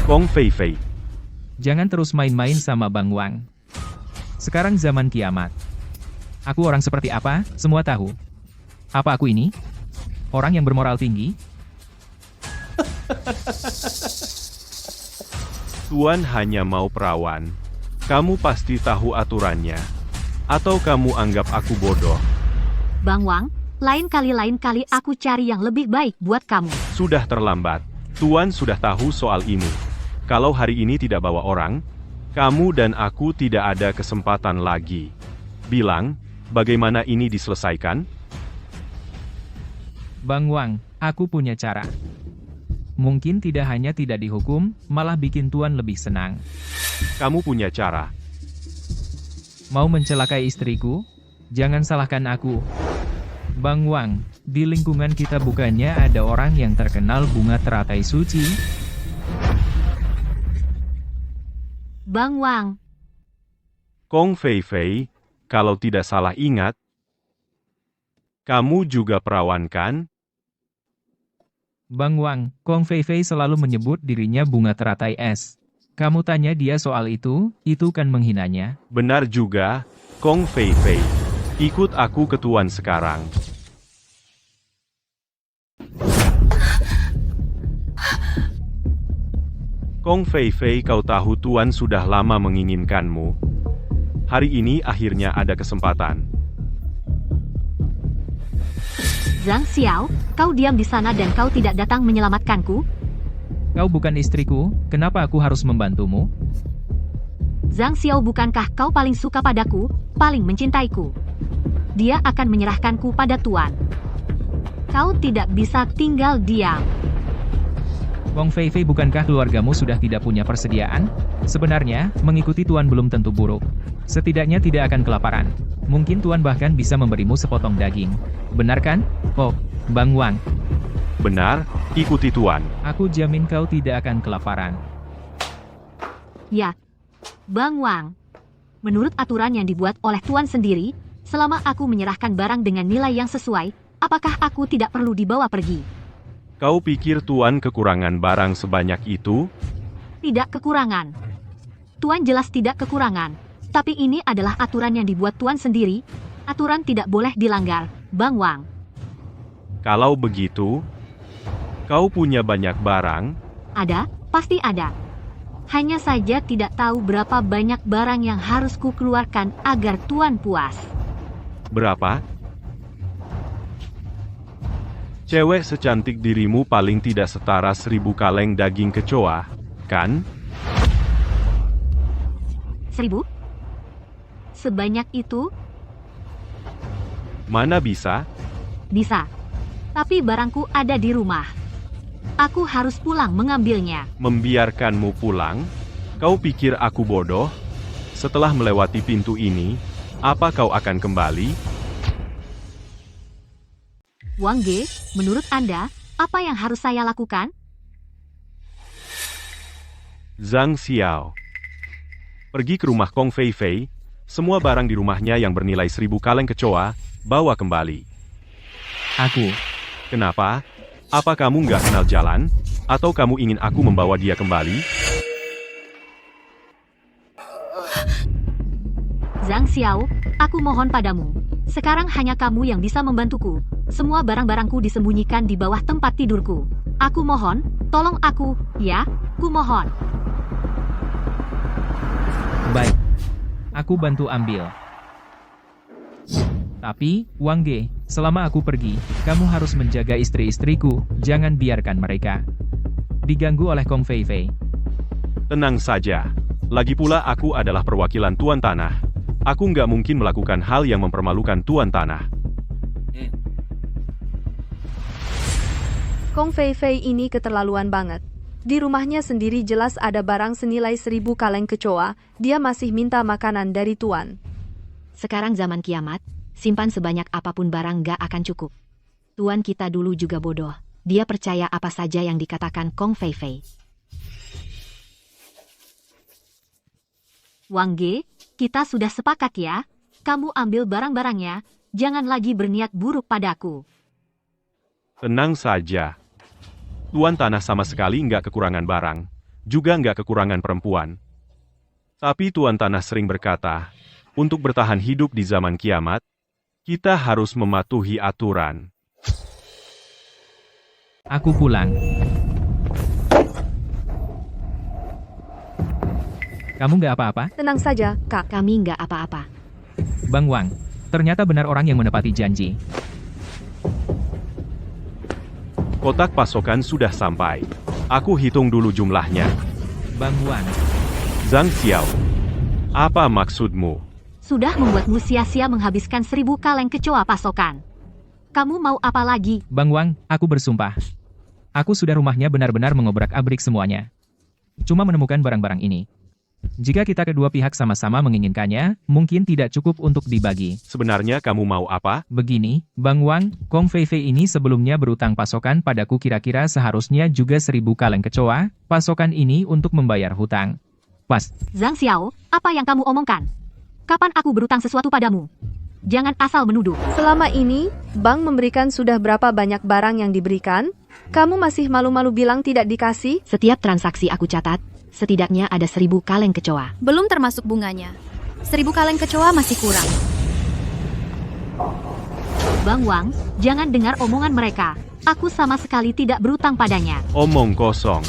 Kong Fei Fei, Jangan terus main-main sama Bang Wang. Sekarang zaman kiamat. Aku orang seperti apa, semua tahu. Apa aku ini? Orang yang bermoral tinggi? Tuan hanya mau perawan. Kamu pasti tahu aturannya. Atau kamu anggap aku bodoh? Bang Wang, lain kali aku cari yang lebih baik buat kamu. Sudah terlambat. Tuan sudah tahu soal ini. Kalau hari ini tidak bawa orang, kamu dan aku tidak ada kesempatan lagi. Bilang, bagaimana ini diselesaikan? Bang Wang, aku punya cara. Mungkin tidak hanya tidak dihukum, malah bikin Tuan lebih senang. Kamu punya cara. Mau mencelakai istriku? Jangan salahkan aku. Bang Wang, di lingkungan kita bukannya ada orang yang terkenal bunga teratai suci? Bang Wang, Kong Fei Fei, kalau tidak salah ingat, kamu juga perawan kan? Bang Wang, Kong Fei Fei selalu menyebut dirinya bunga teratai es. Kamu tanya dia soal itu kan menghinanya. Benar juga, Kong Fei Fei. Ikut aku ke Tuan sekarang. Kong Fei Fei, kau tahu Tuan sudah lama menginginkanmu. Hari ini akhirnya ada kesempatan. Zhang Xiao, kau diam di sana dan kau tidak datang menyelamatkanku? Kau bukan istriku, kenapa aku harus membantumu? Zhang Xiao, bukankah kau paling suka padaku, paling mencintaiku? Dia akan menyerahkanku pada Tuan. Kau tidak bisa tinggal diam. Kong Fei Fei, bukankah keluargamu sudah tidak punya persediaan? Sebenarnya, mengikuti Tuan belum tentu buruk. Setidaknya tidak akan kelaparan. Mungkin Tuan bahkan bisa memberimu sepotong daging. Benar kan? Oh, Bang Wang. Benar, ikuti Tuan. Aku jamin kau tidak akan kelaparan. Ya, Bang Wang. Menurut aturan yang dibuat oleh Tuan sendiri, selama aku menyerahkan barang dengan nilai yang sesuai, apakah aku tidak perlu dibawa pergi? Kau pikir Tuan kekurangan barang sebanyak itu? Tidak kekurangan. Tuan jelas tidak kekurangan. Tapi ini adalah aturan yang dibuat Tuan sendiri. Aturan tidak boleh dilanggar, Bang Wang. Kalau begitu, kau punya banyak barang? Ada, pasti ada. Hanya saja tidak tahu berapa banyak barang yang harus kukeluarkan agar Tuan puas. Berapa? Cewek secantik dirimu paling tidak setara 1000 kaleng daging kecoa, kan? 1000? Sebanyak itu? Mana bisa? Bisa. Tapi barangku ada di rumah. Aku harus pulang mengambilnya. Membiarkanmu pulang? Kau pikir aku bodoh? Setelah melewati pintu ini, apa kau akan kembali? Wang Ge, menurut Anda, apa yang harus saya lakukan? Zhang Xiao. Pergi ke rumah Kong Fei Fei, semua barang di rumahnya yang bernilai 1000 kaleng kecoa, bawa kembali. Aku. Kenapa? Apa kamu nggak kenal jalan? Atau kamu ingin aku membawa dia kembali? Zhang Xiao, aku mohon padamu. Sekarang hanya kamu yang bisa membantuku. Semua barang-barangku disembunyikan di bawah tempat tidurku. Aku mohon, tolong aku, ya, ku mohon. Baik. Aku bantu ambil. Tapi, Wang Ge, selama aku pergi, kamu harus menjaga istri-istriku, jangan biarkan mereka diganggu oleh Kong Fei Fei. Tenang saja. Lagi pula aku adalah perwakilan Tuan Tanah. Aku nggak mungkin melakukan hal yang mempermalukan Tuan Tanah. Kong Fei Fei ini keterlaluan banget. Di rumahnya sendiri jelas ada barang senilai 1000 kaleng kecoa, dia masih minta makanan dari Tuan. Sekarang zaman kiamat, simpan sebanyak apapun barang gak akan cukup. Tuan kita dulu juga bodoh. Dia percaya apa saja yang dikatakan Kong Fei Fei. Wang Ge, kita sudah sepakat ya. Kamu ambil barang-barangnya, jangan lagi berniat buruk padaku. Tenang saja. Tuan Tanah sama sekali nggak kekurangan barang, juga nggak kekurangan perempuan. Tapi Tuan Tanah sering berkata, untuk bertahan hidup di zaman kiamat, kita harus mematuhi aturan. Aku pulang. Kamu nggak apa-apa? Tenang saja, Kak. Kami nggak apa-apa. Bang Wang, ternyata benar orang yang menepati janji. Kotak pasokan sudah sampai. Aku hitung dulu jumlahnya. Bang Wang. Zhang Xiao, apa maksudmu? Sudah membuatmu sia-sia menghabiskan 1000 kaleng kecoa pasokan. Kamu mau apa lagi? Bang Wang, aku bersumpah. Aku sudah rumahnya benar-benar mengobrak-abrik semuanya. Cuma menemukan barang-barang ini. Jika kita kedua pihak sama-sama menginginkannya, mungkin tidak cukup untuk dibagi. Sebenarnya kamu mau apa? Begini, Bang Wang, Kong Fei Fei ini sebelumnya berutang pasokan padaku kira-kira seharusnya juga 1000 kaleng kecoa, pasokan ini untuk membayar hutang. Pas, Zhang Xiao, apa yang kamu omongkan? Kapan aku berutang sesuatu padamu? Jangan asal menuduh. Selama ini, bank memberikan sudah berapa banyak barang yang diberikan? Kamu masih malu-malu bilang tidak dikasih? Setiap transaksi aku catat, setidaknya ada 1000 kaleng kecoa. Belum termasuk bunganya. 1000 kaleng kecoa masih kurang. Bang Wang, jangan dengar omongan mereka. Aku sama sekali tidak berutang padanya. Omong kosong.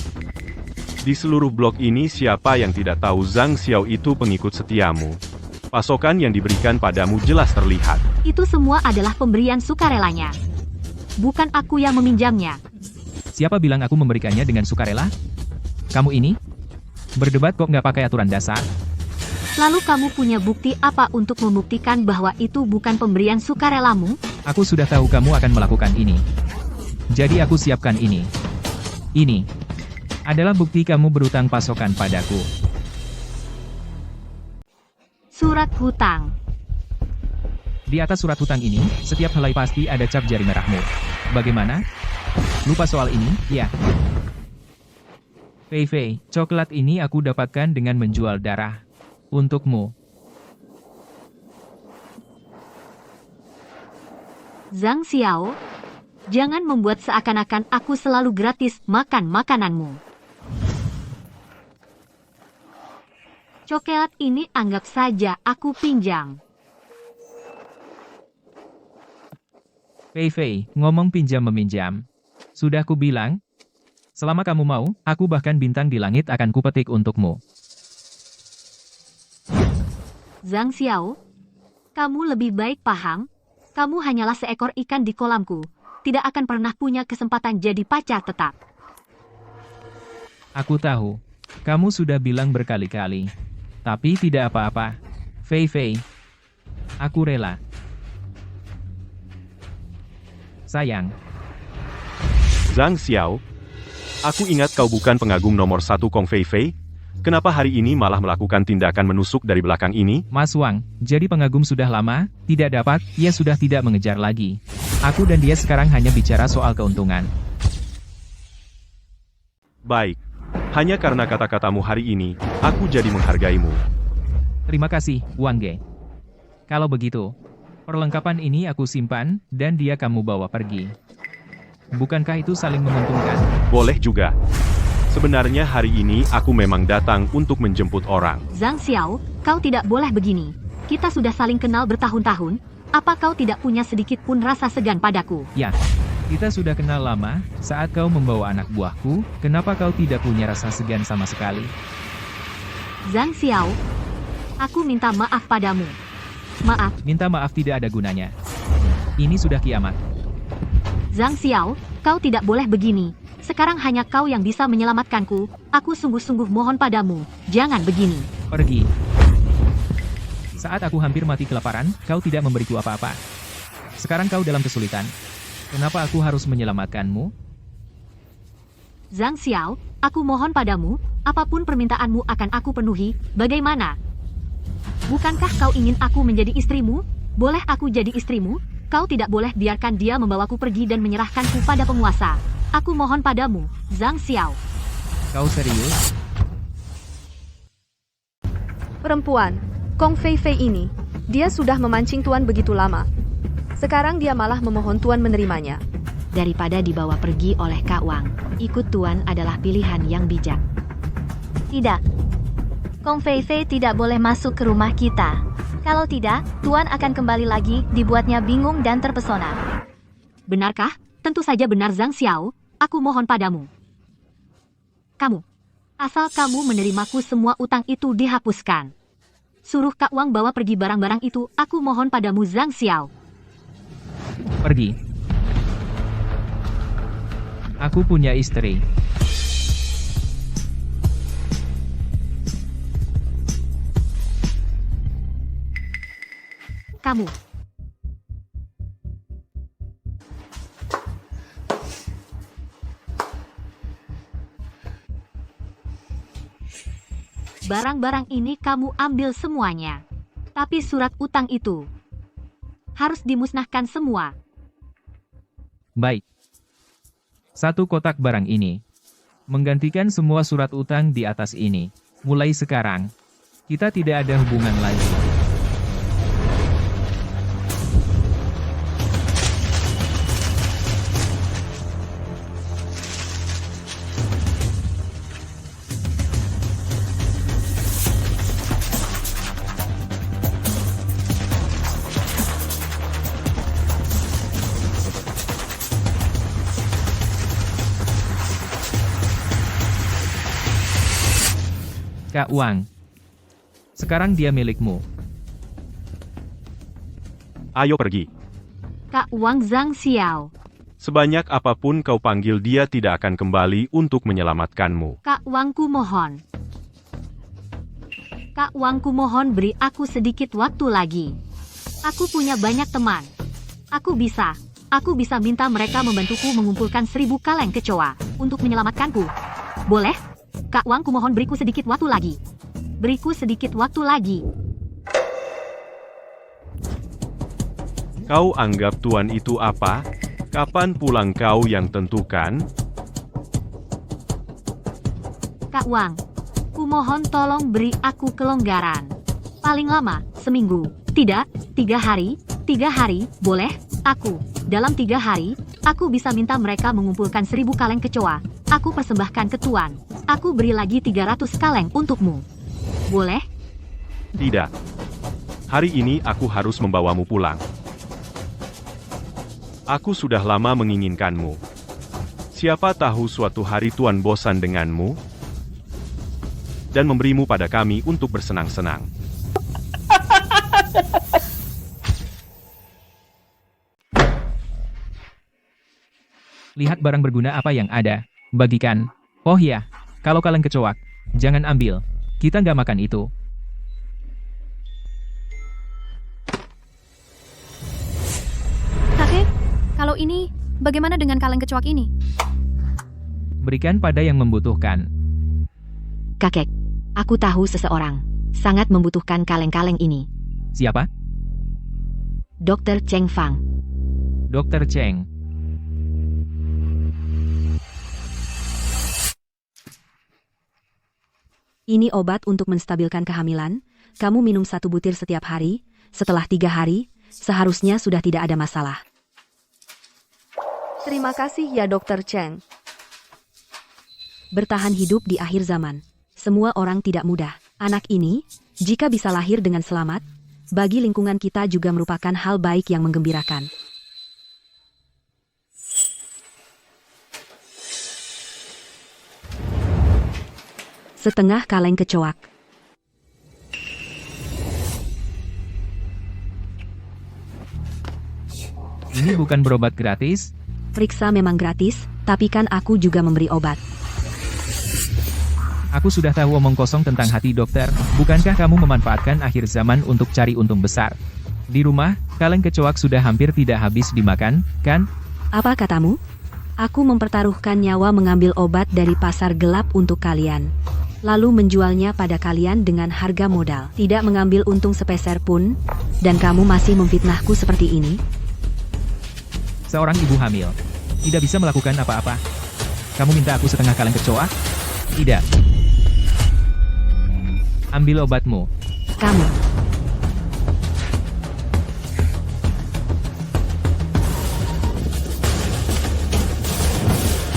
Di seluruh blok ini siapa yang tidak tahu Zhang Xiao itu pengikut setiamu? Pasokan yang diberikan padamu jelas terlihat. Itu semua adalah pemberian sukarelanya. Bukan aku yang meminjamnya. siapa bilang aku memberikannya dengan sukarela? Kamu ini? Berdebat kok nggak pakai aturan dasar? Lalu kamu punya bukti apa untuk membuktikan bahwa itu bukan pemberian sukarelamu? Aku sudah tahu kamu akan melakukan ini. Jadi aku siapkan ini. Ini adalah bukti kamu berutang pasokan padaku. Surat hutang. Di atas surat hutang ini, setiap helai pasti ada cap jari merahmu. Bagaimana? Lupa soal ini, ya? Fei Fei, coklat ini aku dapatkan dengan menjual darah. Untukmu. Zhang Xiao, jangan membuat seakan-akan aku selalu gratis makan makananmu. Coklat ini anggap saja aku pinjam. Fei Fei, ngomong pinjam-meminjam. Sudah ku bilang, selama kamu mau, aku bahkan bintang di langit akan kupetik untukmu. Zhang Xiao, kamu lebih baik paham, kamu hanyalah seekor ikan di kolamku, tidak akan pernah punya kesempatan jadi pacar tetap. Aku tahu, kamu sudah bilang berkali-kali. Tapi tidak apa-apa. Fei Fei, aku rela. Sayang. Zhang Xiao, aku ingat kau bukan pengagum nomor 1 Kong Fei Fei. Kenapa hari ini malah melakukan tindakan menusuk dari belakang ini? Mas Wang, jadi pengagum sudah lama, tidak dapat, ia sudah tidak mengejar lagi. Aku dan dia sekarang hanya bicara soal keuntungan. Baik, hanya karena kata-katamu hari ini, aku jadi menghargaimu. Terima kasih, Wang Ge. Kalau begitu, perlengkapan ini aku simpan, dan dia kamu bawa pergi. Bukankah itu saling menguntungkan? Boleh juga. Sebenarnya hari ini aku memang datang untuk menjemput orang. Zhang Xiao, kau tidak boleh begini. Kita sudah saling kenal bertahun-tahun, apa kau tidak punya sedikit pun rasa segan padaku? Ya, kita sudah kenal lama, saat kau membawa anak buahku, kenapa kau tidak punya rasa segan sama sekali? Zhang Xiao, aku minta maaf padamu. Maaf, Minta maaf tidak ada gunanya. Ini sudah kiamat. Zhang Xiao, kau tidak boleh begini. Sekarang hanya kau yang bisa menyelamatkanku. Aku sungguh-sungguh mohon padamu, jangan begini. Pergi. Saat aku hampir mati kelaparan, kau tidak memberiku apa-apa. Sekarang kau dalam kesulitan. Kenapa aku harus menyelamatkanmu? Zhang Xiao, aku mohon padamu, apapun permintaanmu akan aku penuhi. Bagaimana? Bukankah kau ingin aku menjadi istrimu? Boleh aku jadi istrimu? Kau tidak boleh biarkan dia membawaku pergi dan menyerahkanku pada penguasa. Aku mohon padamu, Zhang Xiao. Kau serius? Perempuan, Kong Fei Fei ini, dia sudah memancing Tuan begitu lama. Sekarang dia malah memohon Tuan menerimanya. Daripada dibawa pergi oleh Kak Wang, ikut Tuan adalah pilihan yang bijak. Tidak. Kong Fei Fei tidak boleh masuk ke rumah kita. Kalau tidak, Tuan akan kembali lagi, dibuatnya bingung dan terpesona. Benarkah? Tentu saja benar Zhang Xiao, aku mohon padamu. Kamu, asal kamu menerimaku semua utang itu dihapuskan. Suruh Kak Wang bawa pergi barang-barang itu, aku mohon padamu Zhang Xiao. Pergi. Aku punya istri. Kamu. Barang-barang ini kamu ambil semuanya. Tapi surat utang itu harus dimusnahkan semua. Baik. 1 kotak barang ini menggantikan semua surat utang di atas ini. Mulai sekarang, kita tidak ada hubungan lagi. Kak Wang. Sekarang dia milikmu. Ayo pergi. Kak Wang Zhang Xiao. Sebanyak apapun kau panggil dia tidak akan kembali untuk menyelamatkanmu. Kak Wangku mohon. Kak Wangku mohon beri aku sedikit waktu lagi. Aku punya banyak teman. Aku bisa minta mereka membantuku mengumpulkan 1000 kaleng kecoa untuk menyelamatkanku. Boleh? Kak Wangku mohon beriku sedikit waktu lagi. Beriku sedikit waktu lagi. Kau anggap tuan itu apa? Kapan pulang kau yang tentukan? Kak Wang, kumohon tolong beri aku kelonggaran. Paling lama, seminggu. Tidak, 3 hari. 3 hari, boleh? Dalam 3 hari, aku bisa minta mereka mengumpulkan 1000 kaleng kecoa. Aku persembahkan ke tuan. Aku beri lagi 300 kaleng untukmu. Boleh? Tidak. Hari ini aku harus membawamu pulang. Aku sudah lama menginginkanmu. Siapa tahu suatu hari tuan bosan denganmu dan memberimu pada kami untuk bersenang-senang. Lihat barang berguna apa yang ada. Bagikan. Oh ya, kalau kaleng kecoak, jangan ambil. Kita nggak makan itu. Kakek, kalau ini, bagaimana dengan kaleng kecoak ini? Berikan pada yang membutuhkan. Kakek, aku tahu seseorang sangat membutuhkan kaleng-kaleng ini. Siapa? Dr. Cheng Fang. Dr. Cheng. Ini obat untuk menstabilkan kehamilan. Kamu minum 1 butir setiap hari. Setelah 3 hari, seharusnya sudah tidak ada masalah. Terima kasih ya Dr. Cheng. Bertahan hidup di akhir zaman. Semua orang tidak mudah. Anak ini, jika bisa lahir dengan selamat, bagi lingkungan kita juga merupakan hal baik yang menggembirakan. Setengah kaleng kecoak. Ini bukan berobat gratis? Periksa memang gratis, tapi kan aku juga memberi obat. Aku sudah tahu omong kosong tentang hati dokter. Bukankah kamu memanfaatkan akhir zaman untuk cari untung besar? Di rumah, kaleng kecoak sudah hampir tidak habis dimakan, kan? Apa katamu? Aku mempertaruhkan nyawa mengambil obat dari pasar gelap untuk kalian. Lalu menjualnya pada kalian dengan harga modal. Tidak mengambil untung sepeser pun, dan kamu masih memfitnahku seperti ini? Seorang ibu hamil tidak bisa melakukan apa-apa. Kamu minta aku setengah kaleng kecoa? Tidak. Ambil obatmu. Kamu.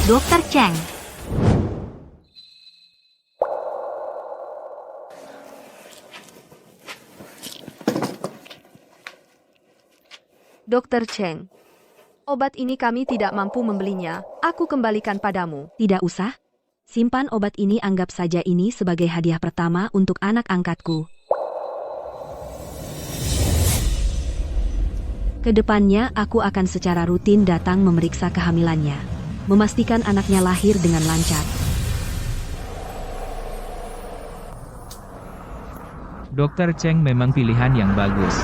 Dr. Cheng. Dr. Cheng. Obat ini kami tidak mampu membelinya. Aku kembalikan padamu. Tidak usah. Simpan obat ini, anggap saja ini sebagai hadiah pertama untuk anak angkatku. Kedepannya aku akan secara rutin datang memeriksa kehamilannya. Memastikan anaknya lahir dengan lancar. Dr. Cheng memang pilihan yang bagus.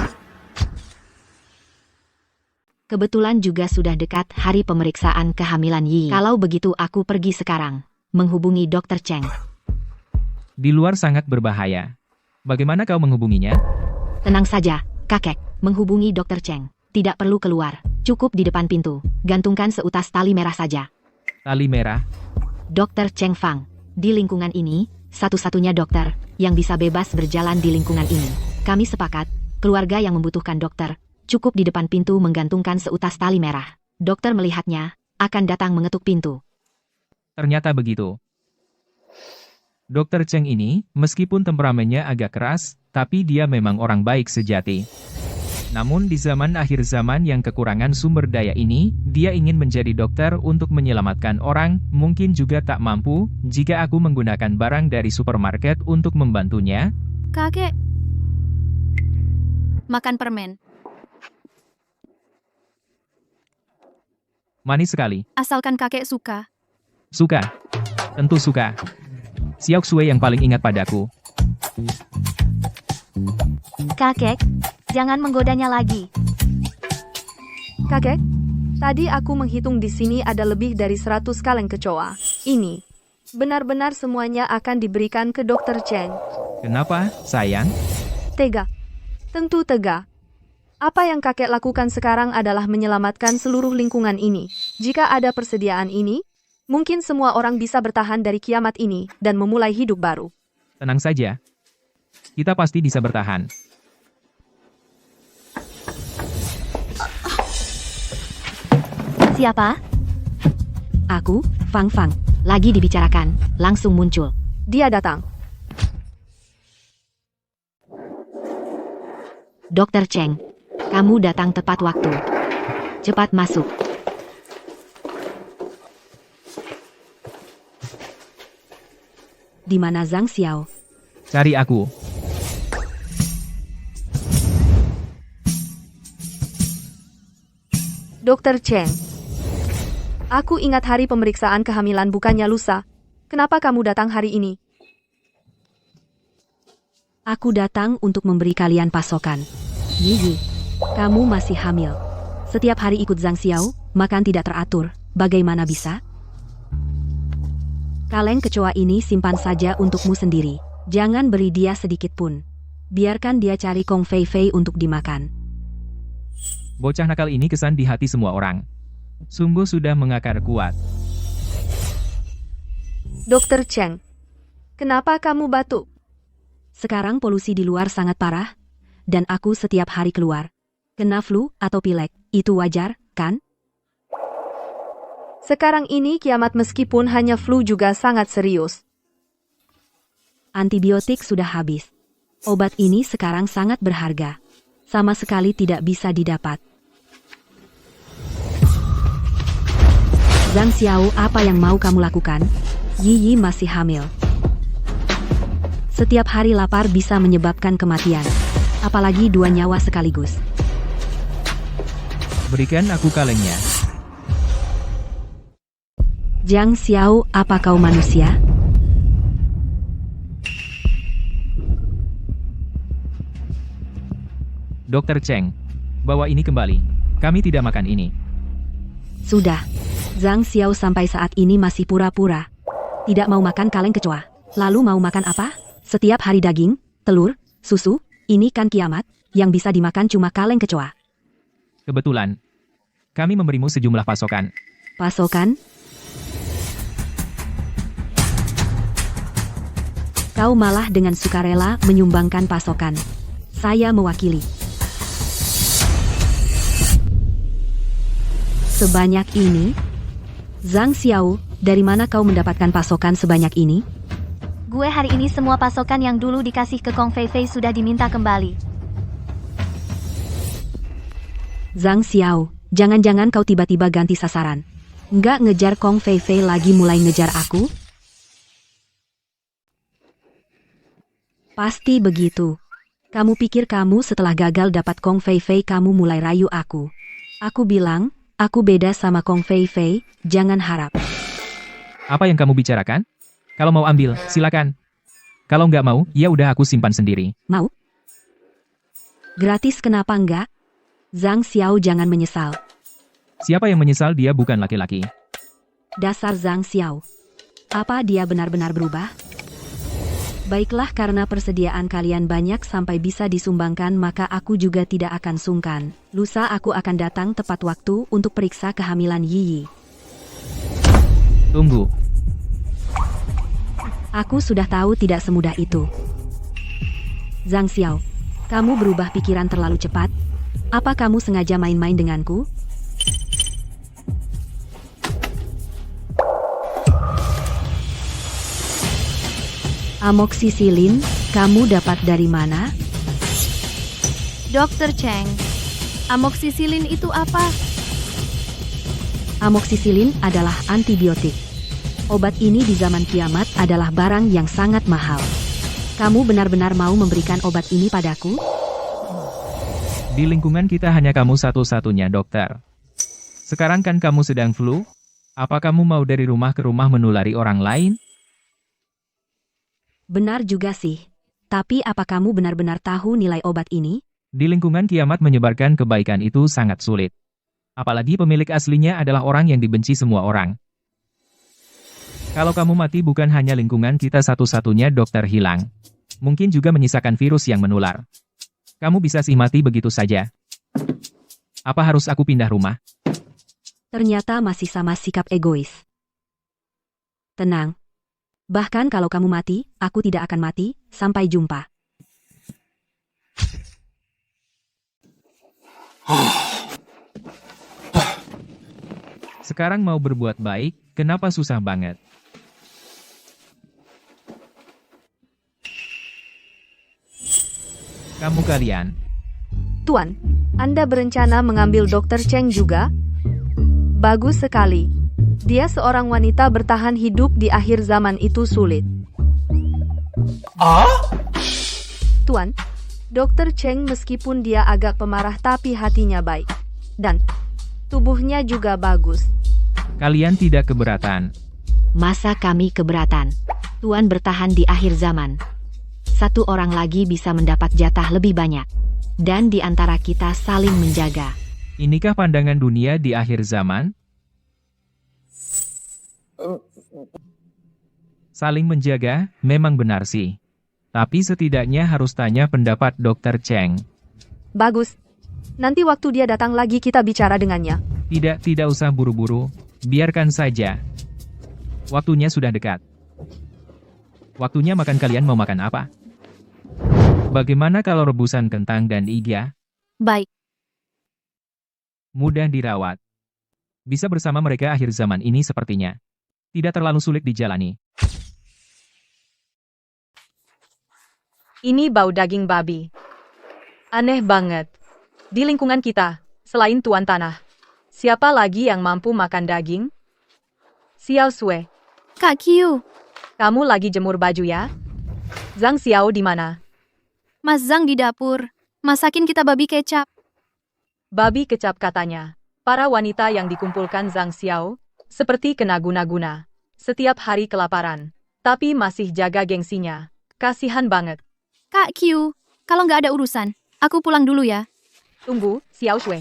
Kebetulan juga sudah dekat hari pemeriksaan kehamilan Yi. Kalau begitu aku pergi sekarang. Menghubungi Dr. Cheng. Di luar sangat berbahaya. Bagaimana kau menghubunginya? Tenang saja, kakek. Menghubungi Dr. Cheng. Tidak perlu keluar. Cukup di depan pintu. Gantungkan seutas tali merah saja. Tali merah. Dr. Cheng Fang. Di lingkungan ini, satu-satunya dokter yang bisa bebas berjalan di lingkungan ini. Kami sepakat, keluarga yang membutuhkan dokter, cukup di depan pintu menggantungkan seutas tali merah. Dokter melihatnya, akan datang mengetuk pintu. Ternyata begitu. Dr. Cheng ini, meskipun temperamennya agak keras, tapi dia memang orang baik sejati. Namun di zaman akhir zaman yang kekurangan sumber daya ini, dia ingin menjadi dokter untuk menyelamatkan orang, mungkin juga tak mampu, jika aku menggunakan barang dari supermarket untuk membantunya. Kakek, makan permen. Manis sekali. Asalkan kakek suka. Suka. Tentu suka. Xiao Xue yang paling ingat padaku. Kakek, jangan menggodanya lagi. Kakek, tadi aku menghitung di sini ada lebih dari 100 kaleng kecoa. Ini, benar-benar semuanya akan diberikan ke Dr. Cheng. Kenapa, sayang? Tega. Tentu tega. Apa yang kakek lakukan sekarang adalah menyelamatkan seluruh lingkungan ini. Jika ada persediaan ini, mungkin semua orang bisa bertahan dari kiamat ini dan memulai hidup baru. Tenang saja. Kita pasti bisa bertahan. Siapa? Aku, Fang Fang. Lagi dibicarakan, langsung muncul. Dia datang. Dr. Cheng, kamu datang tepat waktu. Cepat masuk. Di mana Zhang Xiao? Cari aku. Dr. Cheng. Aku ingat hari pemeriksaan kehamilan bukannya lusa. Kenapa kamu datang hari ini? Aku datang untuk memberi kalian pasokan. Yi, kamu masih hamil. Setiap hari ikut Zhang Xiao, makan tidak teratur. Bagaimana bisa? Kaleng kecoa ini simpan saja untukmu sendiri. Jangan beri dia sedikit pun. Biarkan dia cari Kong Fei Fei untuk dimakan. Bocah nakal ini kesan di hati semua orang. Sungguh sudah mengakar kuat. Dr. Cheng, kenapa kamu batuk? Sekarang polusi di luar sangat parah, dan aku setiap hari keluar. Kena flu atau pilek, itu wajar, kan? Sekarang ini kiamat meskipun hanya flu juga sangat serius. Antibiotik sudah habis. Obat ini sekarang sangat berharga. Sama sekali tidak bisa didapat. Zhang Xiao, apa yang mau kamu lakukan? Yi masih hamil. Setiap hari lapar bisa menyebabkan kematian. Apalagi 2 nyawa sekaligus. Berikan aku kalengnya. Zhang Xiao, apa kau manusia? Dr. Cheng, bawa ini kembali. Kami tidak makan ini. Sudah. Zhang Xiao sampai saat ini masih pura-pura. Tidak mau makan kaleng kecoa. Lalu mau makan apa? Setiap hari daging, telur, susu. Ini kan kiamat. Yang bisa dimakan cuma kaleng kecoa. Kebetulan. Kami memberimu sejumlah pasokan. Pasokan? Kau malah dengan sukarela menyumbangkan pasokan. Saya mewakili. Sebanyak ini? Zhang Xiao, dari mana kau mendapatkan pasokan sebanyak ini? Gue hari ini semua pasokan yang dulu dikasih ke Kong Fei Fei sudah diminta kembali. Zhang Xiao, jangan-jangan kau tiba-tiba ganti sasaran. Nggak ngejar Kong Fei Fei lagi mulai ngejar aku? Pasti begitu. Kamu pikir kamu setelah gagal dapat Kong Fei Fei kamu mulai rayu aku. Aku bilang, aku beda sama Kong Fei Fei, jangan harap. Apa yang kamu bicarakan? Kalau mau ambil, silakan. Kalau nggak mau, ya udah aku simpan sendiri. Mau? Gratis kenapa enggak? Zhang Xiao jangan menyesal. Siapa yang menyesal dia bukan laki-laki. Dasar Zhang Xiao. Apa dia benar-benar berubah? Baiklah, karena persediaan kalian banyak sampai bisa disumbangkan, maka aku juga tidak akan sungkan. Lusa aku akan datang tepat waktu untuk periksa kehamilan Yiyi. Tunggu. Aku sudah tahu tidak semudah itu. Zhang Xiao, kamu berubah pikiran terlalu cepat. Apa kamu sengaja main-main denganku? Amoksisilin, kamu dapat dari mana? Dokter Cheng, amoksisilin itu apa? Amoksisilin adalah antibiotik. Obat ini di zaman kiamat adalah barang yang sangat mahal. Kamu benar-benar mau memberikan obat ini padaku? Di lingkungan kita hanya kamu satu-satunya dokter. Sekarang kan kamu sedang flu? Apa kamu mau dari rumah ke rumah menulari orang lain? Benar juga sih. Tapi apa kamu benar-benar tahu nilai obat ini? Di lingkungan kiamat menyebarkan kebaikan itu sangat sulit. Apalagi pemilik aslinya adalah orang yang dibenci semua orang. Kalau kamu mati bukan hanya lingkungan kita satu-satunya dokter hilang. Mungkin juga menyisakan virus yang menular. Kamu bisa sih mati begitu saja. Apa harus aku pindah rumah? Ternyata masih sama sikap egois. Tenang. Bahkan kalau kamu mati, aku tidak akan mati. Sampai jumpa. Sekarang mau berbuat baik, kenapa susah banget? Kamu kalian. Tuan, Anda berencana mengambil Dr. Cheng juga? Bagus sekali. Dia seorang wanita bertahan hidup di akhir zaman itu sulit. Tuan, Dr. Cheng meskipun dia agak pemarah tapi hatinya baik. Dan tubuhnya juga bagus. Kalian tidak keberatan. Masa kami keberatan? Tuan bertahan di akhir zaman. Satu orang lagi bisa mendapat jatah lebih banyak. Dan di antara kita saling menjaga. Inikah pandangan dunia di akhir zaman? Saling menjaga, memang benar sih. Tapi setidaknya harus tanya pendapat Dr. Cheng. Bagus. Nanti waktu dia datang lagi kita bicara dengannya. Tidak usah buru-buru. Biarkan saja. Waktunya sudah dekat. Waktunya makan, kalian mau makan apa? Bagaimana kalau rebusan kentang dan iga? Baik. Mudah dirawat. Bisa bersama mereka akhir zaman ini sepertinya. Tidak terlalu sulit dijalani. Ini bau daging babi. Aneh banget. Di lingkungan kita, selain Tuan Tanah, siapa lagi yang mampu makan daging? Xiao Sui, Kak Qiu, kamu lagi jemur baju ya? Zhang Xiao di mana? Mas Zhang di dapur. Masakin kita babi kecap. Babi kecap katanya. Para wanita yang dikumpulkan Zhang Xiao, seperti kena guna-guna. Setiap hari kelaparan. Tapi masih jaga gengsinya. Kasihan banget. Kak Qiu, kalau nggak ada urusan, aku pulang dulu ya. Tunggu, Xiao Shui.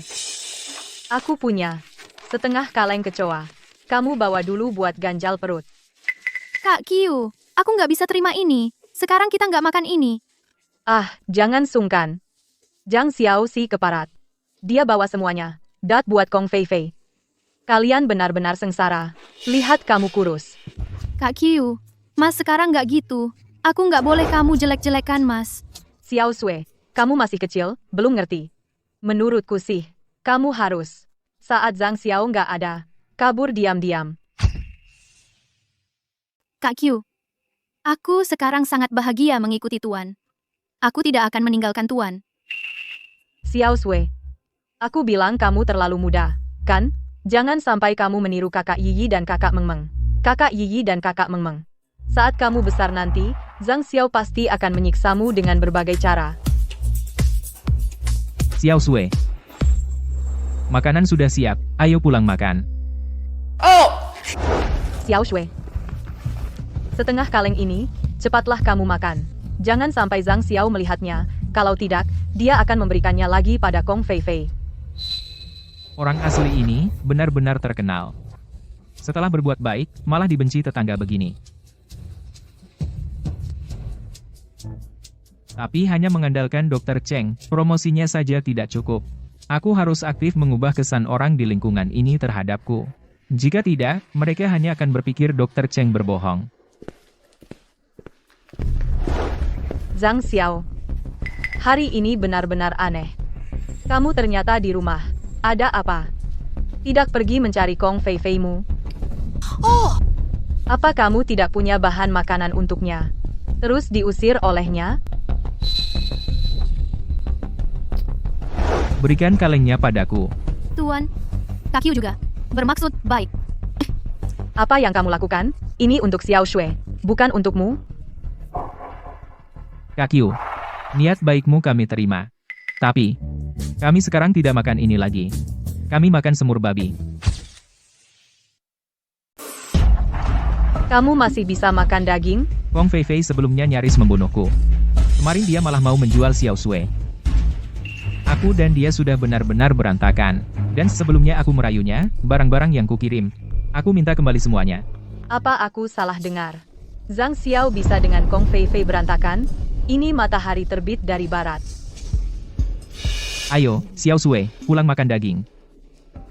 Aku punya setengah kaleng kecoa. Kamu bawa dulu buat ganjal perut. Kak Qiu, aku nggak bisa terima ini. Sekarang kita nggak makan ini. Ah, jangan sungkan. Zhang Xiao si keparat. Dia bawa semuanya. Dat buat Kong Fei Fei. Kalian benar-benar sengsara. Lihat kamu kurus. Kak Qiu, Mas sekarang nggak gitu. Aku nggak boleh kamu jelek-jelekan, Mas. Xiao Sui, kamu masih kecil, belum ngerti. Menurutku sih, kamu harus. Saat Zhang Xiao nggak ada, kabur diam-diam. Kak Qiu, aku sekarang sangat bahagia mengikuti Tuan. Aku tidak akan meninggalkan Tuan. Xiao Sui, aku bilang kamu terlalu muda, kan? Jangan sampai kamu meniru kakak Yiyi dan kakak Mengmeng. Kakak Yiyi dan kakak Mengmeng. Saat kamu besar nanti, Zhang Xiao pasti akan menyiksamu dengan berbagai cara. Xiao Sui. Makanan sudah siap, ayo pulang makan. Xiao Shui. Setengah kaleng ini, cepatlah kamu makan. Jangan sampai Zhang Xiao melihatnya, kalau tidak, dia akan memberikannya lagi pada Kong Fei Fei. Orang asli ini benar-benar terkenal. Setelah berbuat baik, malah dibenci tetangga begini. Tapi hanya mengandalkan Dr. Cheng, promosinya saja tidak cukup. Aku harus aktif mengubah kesan orang di lingkungan ini terhadapku. Jika tidak, mereka hanya akan berpikir Dr. Cheng berbohong. Zhang Xiao, hari ini benar-benar aneh. Kamu ternyata di rumah. Ada apa? Tidak pergi mencari Kong Fei Fei-mu? Oh, Apa kamu tidak punya bahan makanan untuknya? Terus diusir olehnya? Berikan kalengnya padaku. Tuan. Kakyu juga. Bermaksud baik. Apa yang kamu lakukan? Ini untuk Xiao Shui, bukan untukmu. Kakyu, niat baikmu kami terima. Tapi, kami sekarang tidak makan ini lagi. Kami makan semur babi. Kamu masih bisa makan daging? Kong Fei Fei sebelumnya nyaris membunuhku. Kemarin dia malah mau menjual Xiao Shui. Aku dan dia sudah benar-benar berantakan. Dan sebelumnya aku merayunya, barang-barang yang kukirim. Aku minta kembali semuanya. Apa aku salah dengar? Zhang Xiao bisa dengan Kong Fei Fei berantakan? Ini matahari terbit dari barat. Ayo, Xiao Shui, pulang makan daging.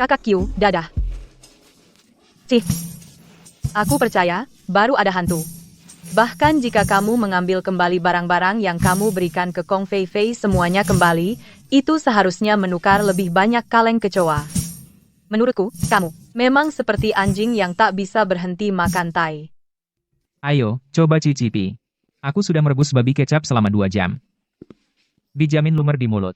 Kakak Q, dadah. Cih. Aku percaya, baru ada hantu. Bahkan jika kamu mengambil kembali barang-barang yang kamu berikan ke Kong Fei Fei semuanya kembali, itu seharusnya menukar lebih banyak kaleng kecoa. Menurutku, kamu memang seperti anjing yang tak bisa berhenti makan tai. Ayo, coba cicipi. Aku sudah merebus babi kecap selama 2 jam. Dijamin lumer di mulut.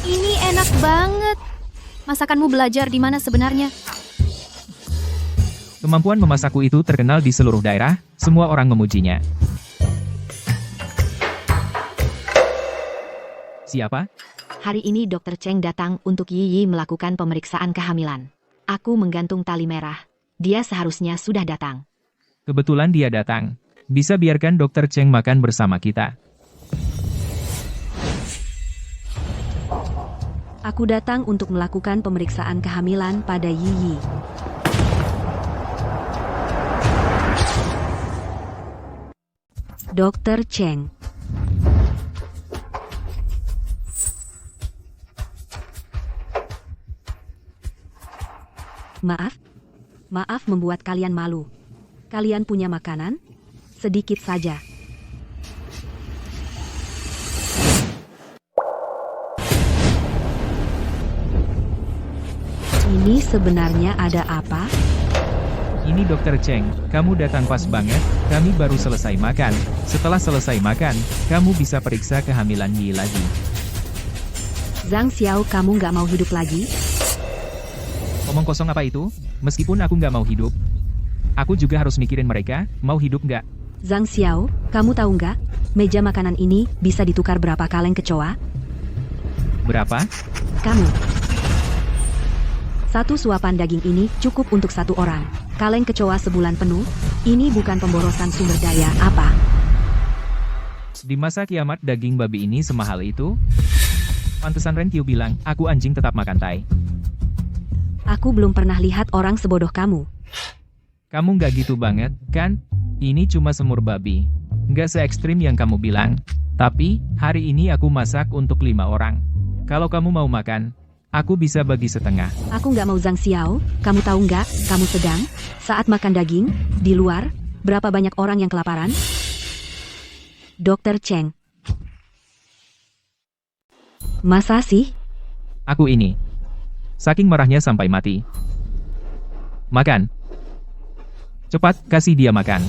Ini enak banget. Masakanmu belajar di mana sebenarnya? Kemampuan memasakku itu terkenal di seluruh daerah, semua orang memujinya. Siapa? Hari ini Dr. Cheng datang untuk Yi Yi melakukan pemeriksaan kehamilan. Aku menggantung tali merah. Dia seharusnya sudah datang. Kebetulan dia datang. Bisa biarkan Dr. Cheng makan bersama kita. Aku datang untuk melakukan pemeriksaan kehamilan pada Yi Yi. Dr. Cheng. Maaf membuat kalian malu. Kalian punya makanan? Sedikit saja. Ini sebenarnya ada apa? Ini Dr. Cheng, kamu datang pas banget, kami baru selesai makan. Setelah selesai makan, kamu bisa periksa kehamilan Yi lagi. Zhang Xiao, kamu nggak mau hidup lagi? Omong kosong apa itu? Meskipun aku nggak mau hidup, aku juga harus mikirin mereka, mau hidup nggak? Zhang Xiao, kamu tahu nggak? Meja makanan ini bisa ditukar berapa kaleng kecoa? Berapa? Kamu. Satu suapan daging ini cukup untuk 1 orang. Kaleng kecoa sebulan penuh? Ini bukan pemborosan sumber daya, apa? Di masa kiamat daging babi ini semahal itu? Pantesan Ren Qiu bilang, aku anjing tetap makan tai. Aku belum pernah lihat orang sebodoh kamu. Kamu nggak gitu banget, kan? Ini cuma semur babi. Nggak se-ekstrim yang kamu bilang. Tapi, hari ini aku masak untuk 5 orang. Kalau kamu mau makan, aku bisa bagi setengah. Aku nggak mau Zhang Xiao, kamu tahu nggak, kamu sedang, saat makan daging, di luar, berapa banyak orang yang kelaparan? Dr. Cheng. Masa sih? Aku ini. Saking marahnya sampai mati. Makan. Cepat, kasih dia makan.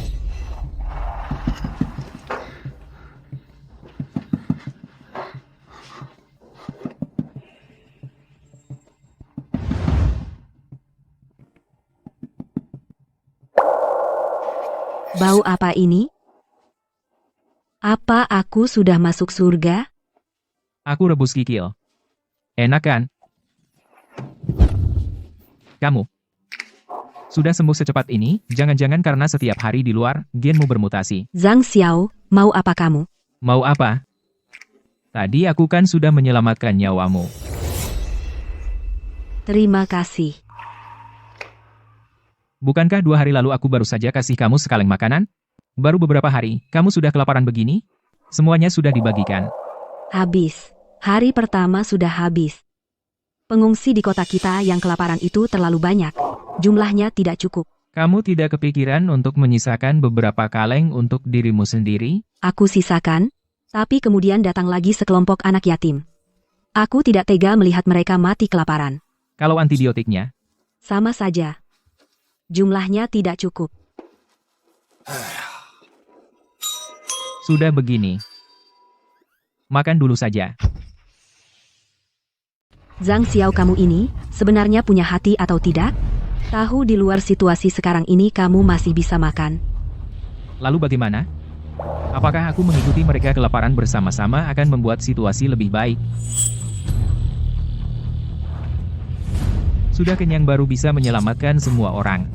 Bau apa ini? Apa aku sudah masuk surga? Aku rebus kikil. Enak kan? Kamu sudah sembuh secepat ini, jangan-jangan karena setiap hari di luar, genmu bermutasi. Zhang Xiao, mau apa kamu? Mau apa? Tadi aku kan sudah menyelamatkan nyawamu. Terima kasih. Bukankah 2 hari lalu aku baru saja kasih kamu sekaleng makanan? Baru beberapa hari, kamu sudah kelaparan begini? Semuanya sudah dibagikan. Habis. Hari pertama sudah habis. Pengungsi di kota kita yang kelaparan itu terlalu banyak. Jumlahnya tidak cukup. Kamu tidak kepikiran untuk menyisakan beberapa kaleng untuk dirimu sendiri? Aku sisakan, tapi kemudian datang lagi sekelompok anak yatim. Aku tidak tega melihat mereka mati kelaparan. Kalau antibiotiknya? Sama saja. Jumlahnya tidak cukup. Sudah begini. Makan dulu saja. Zhang Xiao, kamu ini sebenarnya punya hati atau tidak? Tahu di luar situasi sekarang ini kamu masih bisa makan. Lalu bagaimana? Apakah aku mengikuti mereka kelaparan bersama-sama akan membuat situasi lebih baik? Sudah kenyang baru bisa menyelamatkan semua orang.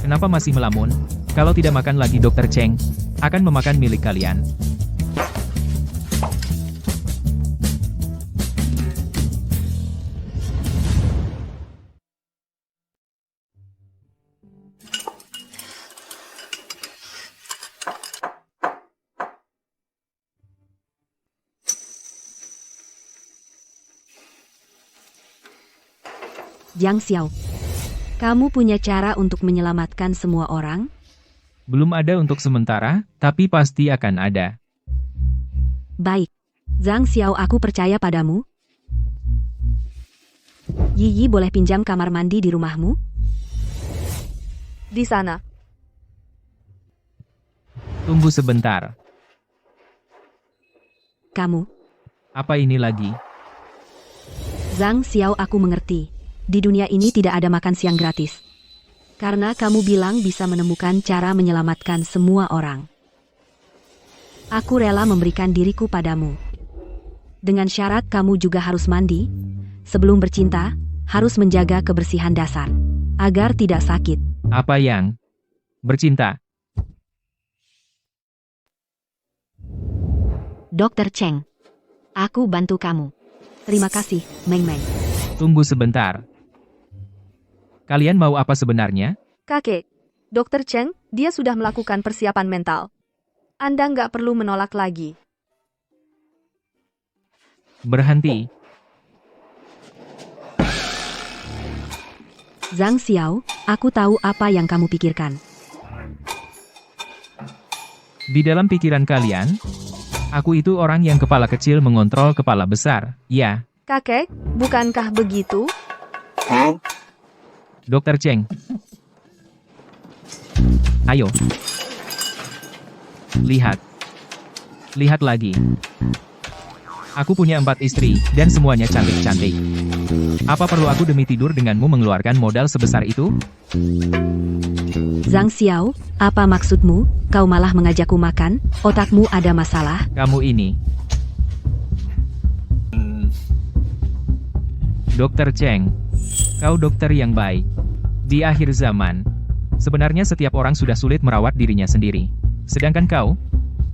Kenapa masih melamun? Kalau tidak makan lagi Dr. Cheng, akan memakan milik kalian. Zhang Xiao, kamu punya cara untuk menyelamatkan semua orang? Belum ada untuk sementara, tapi pasti akan ada. Baik. Zhang Xiao, aku percaya padamu. Yi boleh pinjam kamar mandi di rumahmu? Di sana. Tunggu sebentar. Kamu? Apa ini lagi? Zhang Xiao, aku mengerti. Di dunia ini tidak ada makan siang gratis. Karena kamu bilang bisa menemukan cara menyelamatkan semua orang. Aku rela memberikan diriku padamu. Dengan syarat kamu juga harus mandi. Sebelum bercinta, harus menjaga kebersihan dasar. Agar tidak sakit. Apa yang? Bercinta? Dr. Cheng, aku bantu kamu. Terima kasih, Meng Meng. Tunggu sebentar. Kalian mau apa sebenarnya? Kakek, Dr. Cheng, dia sudah melakukan persiapan mental. Anda nggak perlu menolak lagi. Berhenti. Zhang Xiao, aku tahu apa yang kamu pikirkan. Di dalam pikiran kalian, aku itu orang yang kepala kecil mengontrol kepala besar, ya. Kakek, bukankah begitu? Dr. Cheng. Ayo. Lihat. Lihat lagi. Aku punya 4 istri, dan semuanya cantik-cantik. Apa perlu aku demi tidur denganmu mengeluarkan modal sebesar itu? Zhang Xiao, apa maksudmu? Kau malah mengajakku makan? Otakmu ada masalah? Kamu ini. Dr. Cheng. Kau dokter yang baik. Di akhir zaman, sebenarnya setiap orang sudah sulit merawat dirinya sendiri. Sedangkan kau,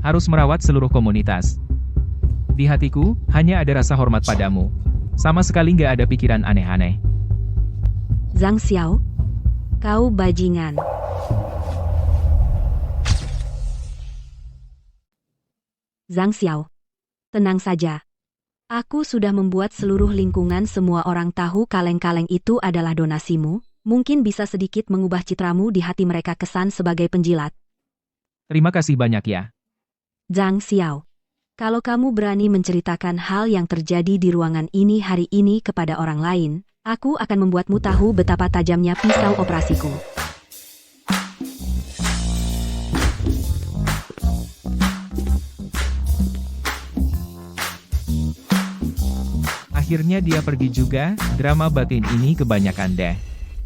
harus merawat seluruh komunitas. Di hatiku, hanya ada rasa hormat padamu. Sama sekali nggak ada pikiran aneh-aneh. Zhang Xiao, kau bajingan. Zhang Xiao, tenang saja. Aku sudah membuat seluruh lingkungan semua orang tahu kaleng-kaleng itu adalah donasimu. Mungkin bisa sedikit mengubah citramu di hati mereka kesan sebagai penjilat. Terima kasih banyak ya. Zhang Xiao, kalau kamu berani menceritakan hal yang terjadi di ruangan ini hari ini kepada orang lain, aku akan membuatmu tahu betapa tajamnya pisau operasiku. Akhirnya dia pergi juga, drama batin ini kebanyakan deh.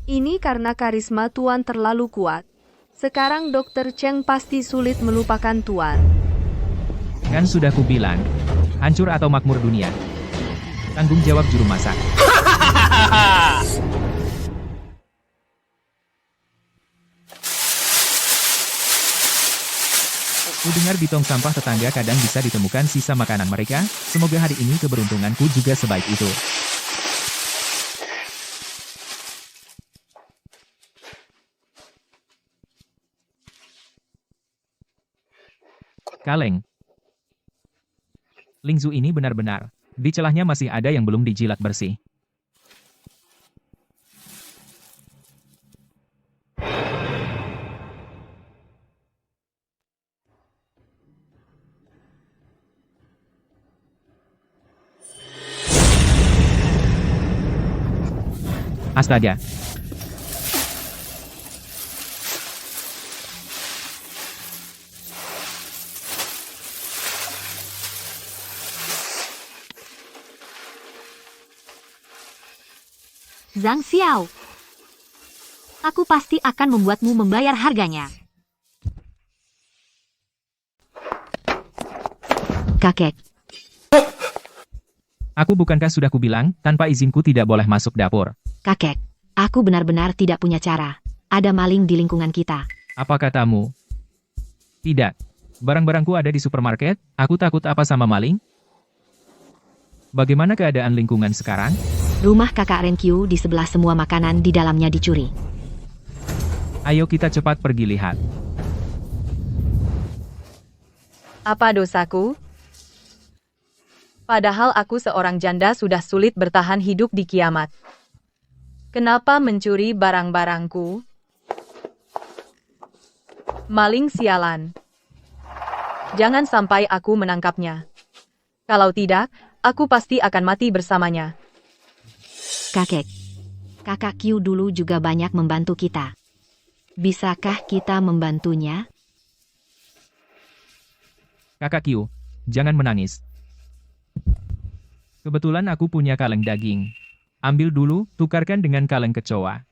Ini karena karisma Tuan terlalu kuat. Sekarang Dr. Cheng pasti sulit melupakan Tuan. Kan sudah kubilang, hancur atau makmur dunia. Tanggung jawab juru masak. Kudengar di tong sampah tetangga kadang bisa ditemukan sisa makanan mereka, semoga hari ini keberuntunganku juga sebaik itu. Kaleng. Lingzu ini benar-benar. Di celahnya masih ada yang belum dijilat bersih. Astaga. Zhang Xiao. Aku pasti akan membuatmu membayar harganya. Kakek. Aku bukankah sudah kubilang, tanpa izinku tidak boleh masuk dapur. Kakek, aku benar-benar tidak punya cara. Ada maling di lingkungan kita. Apa katamu? Tidak. Barang-barangku ada di supermarket, aku takut apa sama maling? Bagaimana keadaan lingkungan sekarang? Rumah kakak Renkyu di sebelah, semua makanan di dalamnya dicuri. Ayo kita cepat pergi lihat. Apa dosaku? Padahal aku seorang janda sudah sulit bertahan hidup di kiamat. Kenapa mencuri barang-barangku? Maling sialan. Jangan sampai aku menangkapnya. Kalau tidak, aku pasti akan mati bersamanya. Kakek, kakak Q dulu juga banyak membantu kita. Bisakah kita membantunya? Kakak Q, jangan menangis. Kebetulan aku punya kaleng daging. Ambil dulu, tukarkan dengan kaleng kecoa.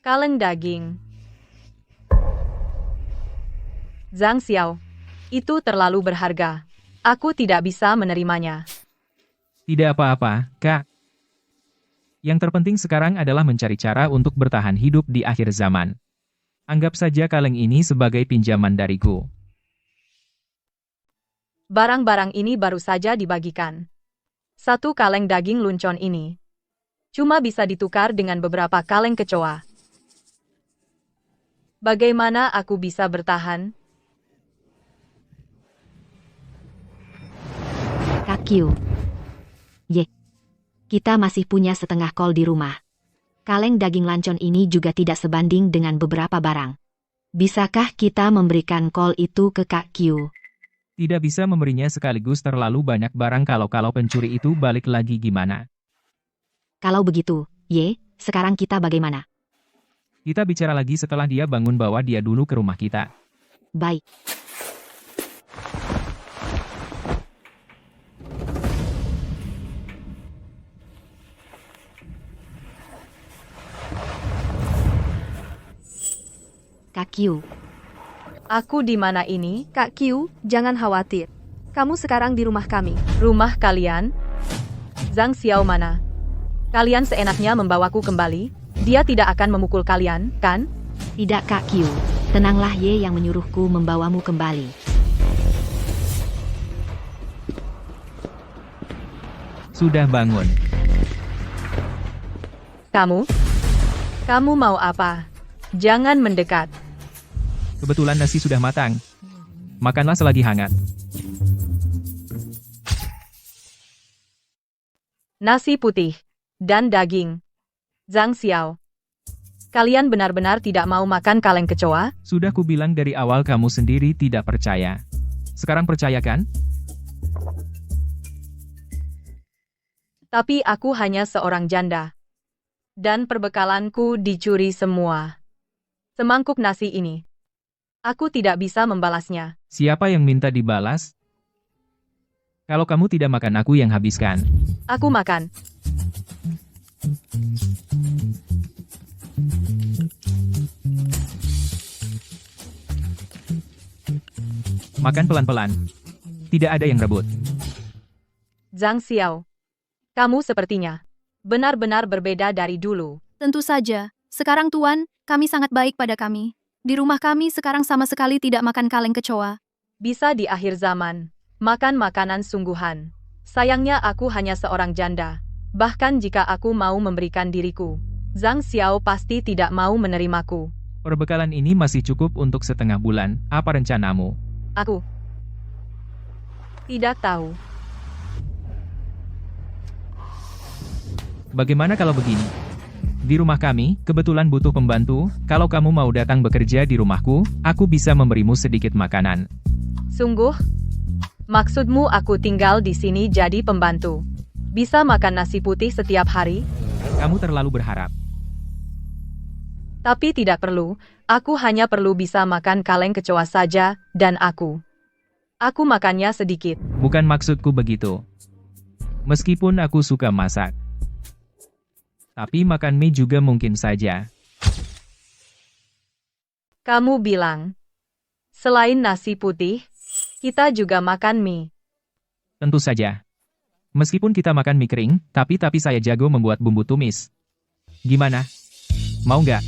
Kaleng daging. Zhang Xiao, itu terlalu berharga. Aku tidak bisa menerimanya. Tidak apa-apa, Kak. Yang terpenting sekarang adalah mencari cara untuk bertahan hidup di akhir zaman. Anggap saja kaleng ini sebagai pinjaman dariku. Barang-barang ini baru saja dibagikan. Satu kaleng daging luncon ini cuma bisa ditukar dengan beberapa kaleng kecoa. Bagaimana aku bisa bertahan? Kak Q. Kita masih punya setengah kol di rumah. Kaleng daging lancon ini juga tidak sebanding dengan beberapa barang. Bisakah kita memberikan kol itu ke Kak Q? Tidak bisa memberinya sekaligus, terlalu banyak barang. Kalau pencuri itu balik lagi gimana? Kalau begitu, sekarang kita bagaimana? Kita bicara lagi setelah dia bangun, bawa dia dulu ke rumah kita. Baik. Kak Q. Aku di mana ini? Kak Q, jangan khawatir. Kamu sekarang di rumah kami. Rumah kalian? Zhang Xiao mana? Kalian seenaknya membawaku kembali? Dia tidak akan memukul kalian, kan? Tidak Kak Q. Tenanglah, Ye yang menyuruhku membawamu kembali. Sudah bangun. Kamu mau apa? Jangan mendekat. Kebetulan nasi sudah matang. Makanlah selagi hangat. Nasi putih dan daging. Zhang Xiao, kalian benar-benar tidak mau makan kaleng kecoa? Sudah kubilang dari awal, kamu sendiri tidak percaya. Sekarang percayakan? Tapi aku hanya seorang janda. Dan perbekalanku dicuri semua. Semangkuk nasi ini. Aku tidak bisa membalasnya. Siapa yang minta dibalas? Kalau kamu tidak makan, aku yang habiskan. Aku makan. Makan pelan-pelan. Tidak ada yang rebut. Zhang Xiao, kamu sepertinya benar-benar berbeda dari dulu. Tentu saja. Sekarang Tuan, kami sangat baik pada kami. Di rumah kami sekarang sama sekali tidak makan kaleng kecoa. Bisa di akhir zaman, makan makanan sungguhan. Sayangnya aku hanya seorang janda. Bahkan jika aku mau memberikan diriku, Zhang Xiao pasti tidak mau menerimaku. Perbekalan ini masih cukup untuk setengah bulan. Apa rencanamu? Aku tidak tahu. Bagaimana kalau begini? Di rumah kami, kebetulan butuh pembantu. Kalau kamu mau datang bekerja di rumahku, aku bisa memberimu sedikit makanan. Sungguh? Maksudmu aku tinggal di sini jadi pembantu? Bisa makan nasi putih setiap hari? Kamu terlalu berharap. Tapi tidak perlu, aku hanya perlu bisa makan kaleng kecoa saja, dan aku makannya sedikit. Bukan maksudku begitu. Meskipun aku suka masak. Tapi makan mie juga mungkin saja. Kamu bilang, selain nasi putih, kita juga makan mie. Tentu saja. Meskipun kita makan mie kering, tapi saya jago membuat bumbu tumis. Gimana? Mau nggak?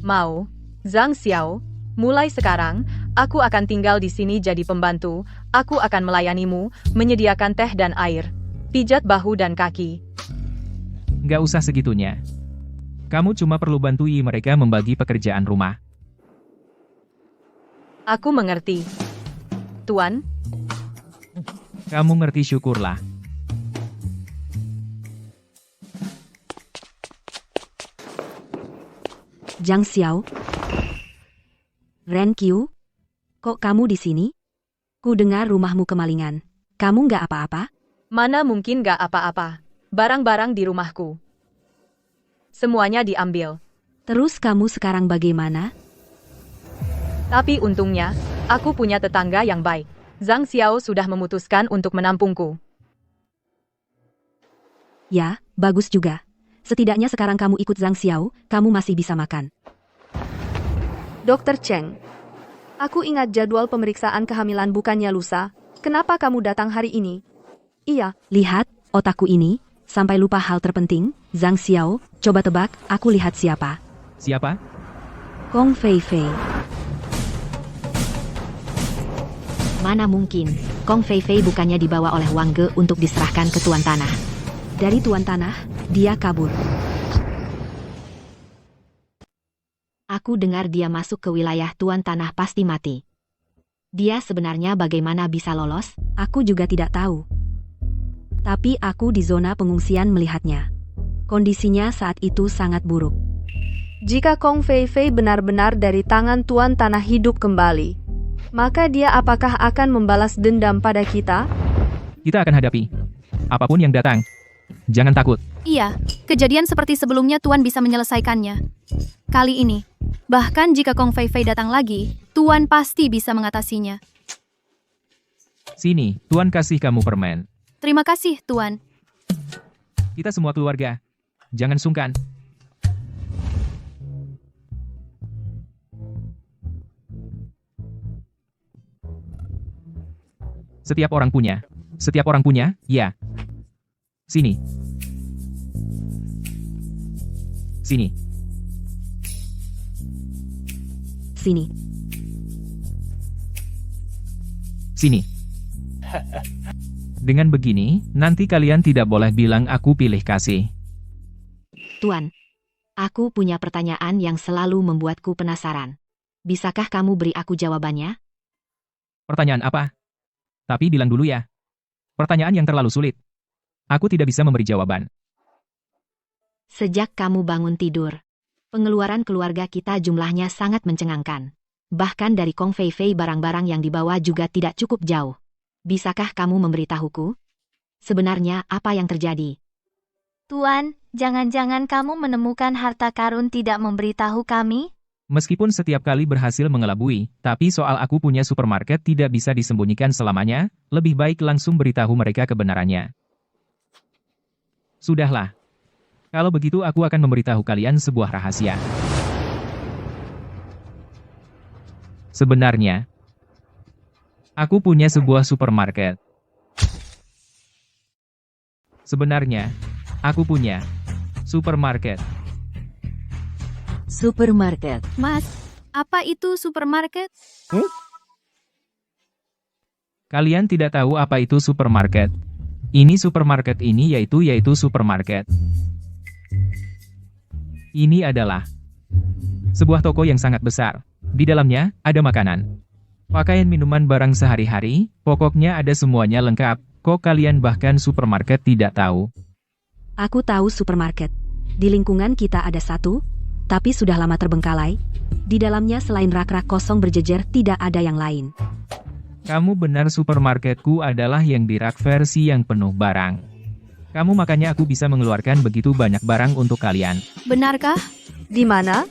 Mau. Zhang Xiao, mulai sekarang, aku akan tinggal di sini jadi pembantu. Aku akan melayanimu, menyediakan teh dan air, pijat bahu dan kaki. Nggak usah segitunya. Kamu cuma perlu bantui mereka membagi pekerjaan rumah. Aku mengerti. Tuan, Kamu ngerti, syukurlah. Zhang Xiao. Ren Qiu, kok kamu di sini? Ku dengar rumahmu kemalingan. Kamu nggak apa-apa? mana mungkin gak apa-apa. Barang-barang di rumahku semuanya diambil. Terus kamu sekarang bagaimana? Tapi untungnya, aku punya tetangga yang baik. Zhang Xiao sudah memutuskan untuk menampungku. Ya, bagus juga. Setidaknya sekarang kamu ikut Zhang Xiao, kamu masih bisa makan. Dokter Cheng, aku ingat jadwal pemeriksaan kehamilan bukannya lusa. Kenapa kamu datang hari ini? Iya, Lihat, otakku ini, sampai lupa hal terpenting. Zhang Xiao, coba tebak, aku lihat siapa? Siapa? Kong Fei Fei. Mana mungkin, Kong Fei Fei bukannya dibawa oleh Wang Ge untuk diserahkan ke Tuan Tanah. Dari Tuan Tanah, dia kabur. Aku dengar dia masuk ke wilayah Tuan Tanah pasti mati. Dia sebenarnya bagaimana bisa lolos? Aku juga tidak tahu. Tapi aku di zona pengungsian melihatnya. Kondisinya saat itu sangat buruk. jika Kong Fei Fei benar-benar dari tangan Tuan Tanah hidup kembali, maka dia apakah akan membalas dendam pada kita? Kita akan hadapi apapun yang datang. Jangan takut. Iya, kejadian seperti sebelumnya Tuan bisa menyelesaikannya. Kali ini, bahkan jika Kong Fei Fei datang lagi, Tuan pasti bisa mengatasinya. Sini, Tuan kasih kamu permen. Terima kasih, Tuan. Kita semua keluarga. Jangan sungkan. Setiap orang punya. Setiap orang punya, ya. Sini. Sini. Sini. Sini. Dengan begini, nanti kalian tidak boleh bilang aku pilih kasih. Tuan, aku punya pertanyaan yang selalu membuatku penasaran. Bisakah kamu beri aku jawabannya? Pertanyaan apa? Tapi bilang dulu ya. Pertanyaan yang terlalu sulit. Aku tidak bisa memberi jawaban. Sejak kamu bangun tidur, pengeluaran keluarga kita jumlahnya sangat mencengangkan. Bahkan dari Kong Fei Fei barang-barang yang dibawa juga tidak cukup jauh. Bisakah kamu memberitahuku? Sebenarnya apa yang terjadi? Tuan, jangan-jangan kamu menemukan harta karun tidak memberitahu kami? Meskipun setiap kali berhasil mengelabui, tapi soal aku punya supermarket tidak bisa disembunyikan selamanya, lebih baik langsung beritahu mereka kebenarannya. Sudahlah. Kalau begitu aku akan memberitahu kalian sebuah rahasia. Aku punya sebuah supermarket. Sebenarnya, aku punya supermarket. Supermarket. Mas, apa itu supermarket? Kalian tidak tahu apa itu supermarket. Ini supermarket ini yaitu supermarket. Ini adalah sebuah toko yang sangat besar. Di dalamnya ada makanan, pakaian, minuman, barang sehari-hari, pokoknya ada semuanya lengkap. Kok kalian bahkan supermarket tidak tahu? Aku tahu supermarket. Di lingkungan kita ada satu, tapi sudah lama terbengkalai. Di dalamnya selain rak-rak kosong berjejer, tidak ada yang lain. Kamu benar, supermarketku adalah yang di rak versi yang penuh barang. Kamu makanya aku bisa mengeluarkan begitu banyak barang untuk kalian. Benarkah? Di mana?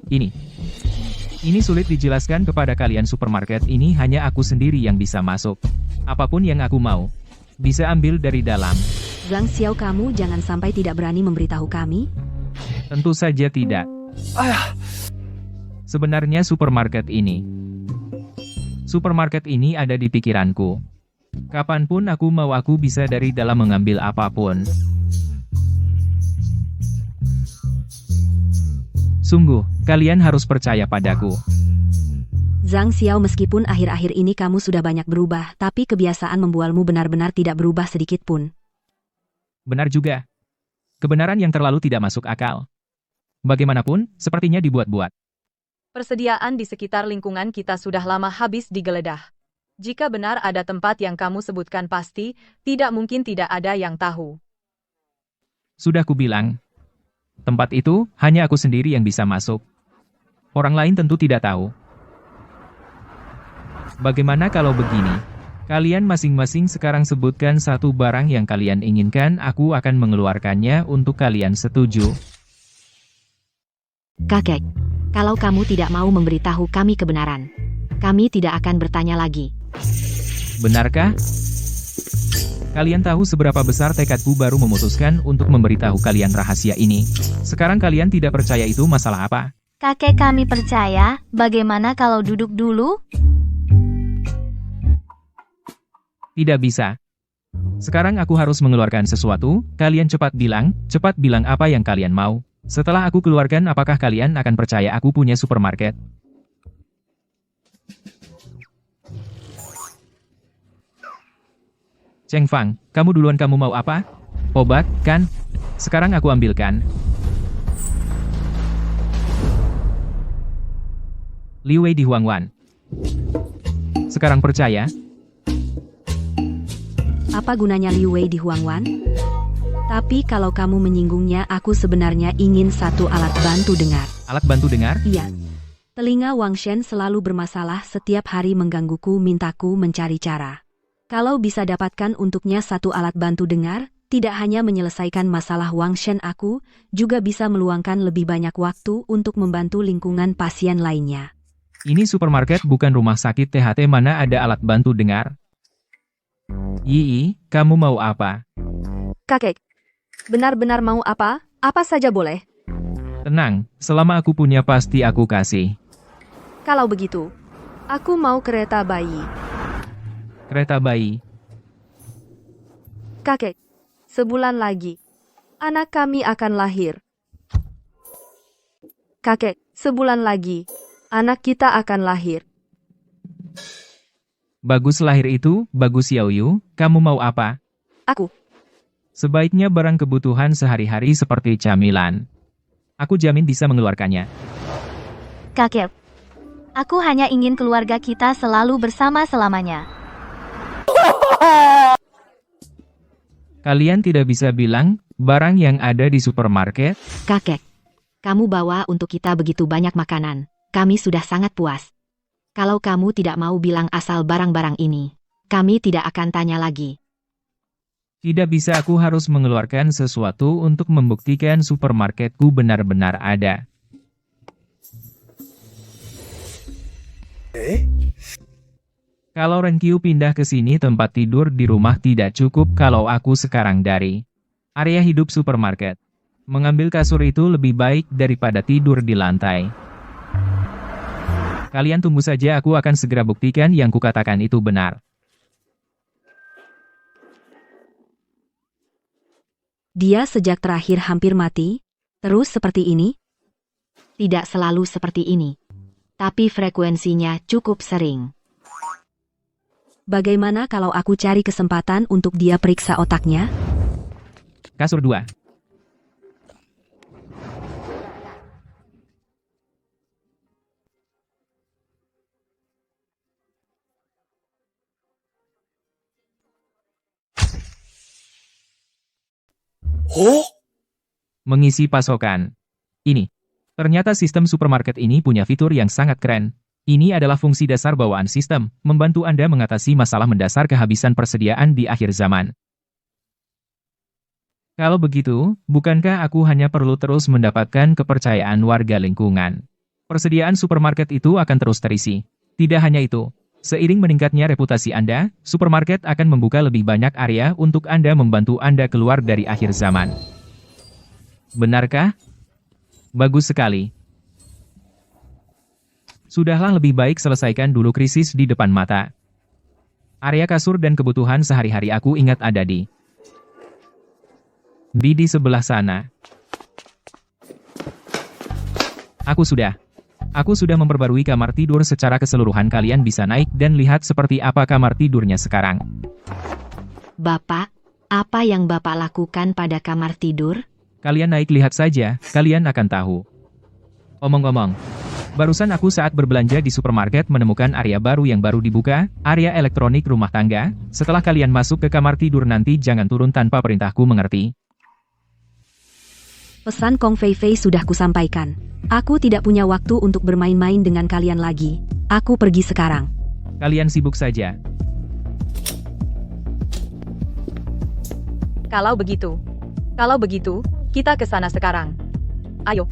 Ini sulit dijelaskan kepada kalian. Supermarket ini hanya aku sendiri yang bisa masuk. Apapun yang aku mau, bisa ambil dari dalam. Zhang Xiao, kamu jangan sampai tidak berani memberitahu kami. Tentu saja tidak. Sebenarnya supermarket ini ada di pikiranku. Kapanpun aku mau, aku bisa dari dalam mengambil apapun. Sungguh, kalian harus percaya padaku. Zhang Xiao, meskipun akhir-akhir ini kamu sudah banyak berubah, tapi kebiasaan membualmu benar-benar tidak berubah sedikit pun. Benar juga. Kebenaran yang terlalu tidak masuk akal. Bagaimanapun, sepertinya dibuat-buat. Persediaan di sekitar lingkungan kita sudah lama habis digeledah. Jika benar ada tempat yang kamu sebutkan, pasti tidak mungkin tidak ada yang tahu. Sudah kubilang, tempat itu hanya aku sendiri yang bisa masuk. Orang lain tentu tidak tahu. Bagaimana kalau begini? Kalian masing-masing sekarang sebutkan satu barang yang kalian inginkan, aku akan mengeluarkannya untuk kalian. Setuju? Kakek, kalau kamu tidak mau memberitahu kami kebenaran, kami tidak akan bertanya lagi. Benarkah? Kalian tahu seberapa besar tekadku baru memutuskan untuk memberitahu kalian rahasia ini. Sekarang kalian tidak percaya, itu masalah apa? Kakek, kami percaya. Bagaimana kalau duduk dulu? Tidak bisa. Sekarang aku harus mengeluarkan sesuatu, kalian cepat bilang apa yang kalian mau. Setelah aku keluarkan, apakah kalian akan percaya aku punya supermarket? Cheng Fang, kamu duluan, kamu mau apa? Obat, kan? Sekarang aku ambilkan. Liu Wei di Huangwan. Sekarang percaya? Apa gunanya Liu Wei di Huangwan? Tapi kalau kamu menyinggungnya, aku sebenarnya ingin satu alat bantu dengar. Alat bantu dengar? Iya. Telinga Wang Shen selalu bermasalah, setiap hari menggangguku, mintaku mencari cara. Kalau bisa dapatkan untuknya satu alat bantu dengar, tidak hanya menyelesaikan masalah Wang Shen, aku juga bisa meluangkan lebih banyak waktu untuk membantu lingkungan pasien lainnya. Ini supermarket bukan rumah sakit THT, mana ada alat bantu dengar? Yi, kamu mau apa? Kakek, benar-benar mau apa? Apa saja boleh. Tenang, selama aku punya pasti aku kasih. Kalau begitu, aku mau kereta bayi. Kereta bayi. Kakek, sebulan lagi, anak kami akan lahir. Kakek, sebulan lagi, anak kita akan lahir. Bagus, lahir itu, bagus. Xiaoyu, kamu mau apa? Aku. Sebaiknya barang kebutuhan sehari-hari seperti camilan. Aku jamin bisa mengeluarkannya. Kakek, aku hanya ingin keluarga kita selalu bersama selamanya. Kalian tidak bisa bilang, barang yang ada di supermarket? Kakek, kamu bawa untuk kita begitu banyak makanan. Kami sudah sangat puas. Kalau kamu tidak mau bilang asal barang-barang ini, kami tidak akan tanya lagi. Tidak bisa, aku harus mengeluarkan sesuatu untuk membuktikan supermarketku benar-benar ada. Kalau Renkyu pindah ke sini, tempat tidur di rumah tidak cukup. Kalau aku sekarang dari area hidup supermarket, mengambil kasur itu lebih baik daripada tidur di lantai. Kalian tunggu saja, aku akan segera buktikan yang kukatakan itu benar. Dia sejak terakhir hampir mati? Terus seperti ini? Tidak selalu seperti ini. Tapi frekuensinya cukup sering. Bagaimana kalau aku cari kesempatan untuk dia periksa otaknya? Kasur 2. Mengisi pasokan. Ini. Ternyata sistem supermarket ini punya fitur yang sangat keren. Ini adalah fungsi dasar bawaan sistem, membantu Anda mengatasi masalah mendasar kehabisan persediaan di akhir zaman. Kalau begitu, bukankah aku hanya perlu terus mendapatkan kepercayaan warga lingkungan? Persediaan supermarket itu akan terus terisi. Tidak hanya itu, seiring meningkatnya reputasi Anda, supermarket akan membuka lebih banyak area untuk Anda membantu Anda keluar dari akhir zaman. Benarkah? Bagus sekali. Sudahlah, lebih baik selesaikan dulu krisis di depan mata. Area kasur dan kebutuhan sehari-hari aku ingat ada di sebelah sana. Aku sudah memperbarui kamar tidur secara keseluruhan. Kalian bisa naik dan lihat seperti apa kamar tidurnya sekarang. Bapak, apa yang Bapak lakukan pada kamar tidur? Kalian naik lihat saja, kalian akan tahu. Omong-omong, barusan aku saat berbelanja di supermarket menemukan area baru yang baru dibuka, area elektronik rumah tangga. Setelah kalian masuk ke kamar tidur nanti jangan turun tanpa perintahku, mengerti? Pesan Kong Fei Fei sudah kusampaikan. Aku tidak punya waktu untuk bermain-main dengan kalian lagi. Aku pergi sekarang. Kalian sibuk saja. Kalau begitu, kita ke sana sekarang. Ayo.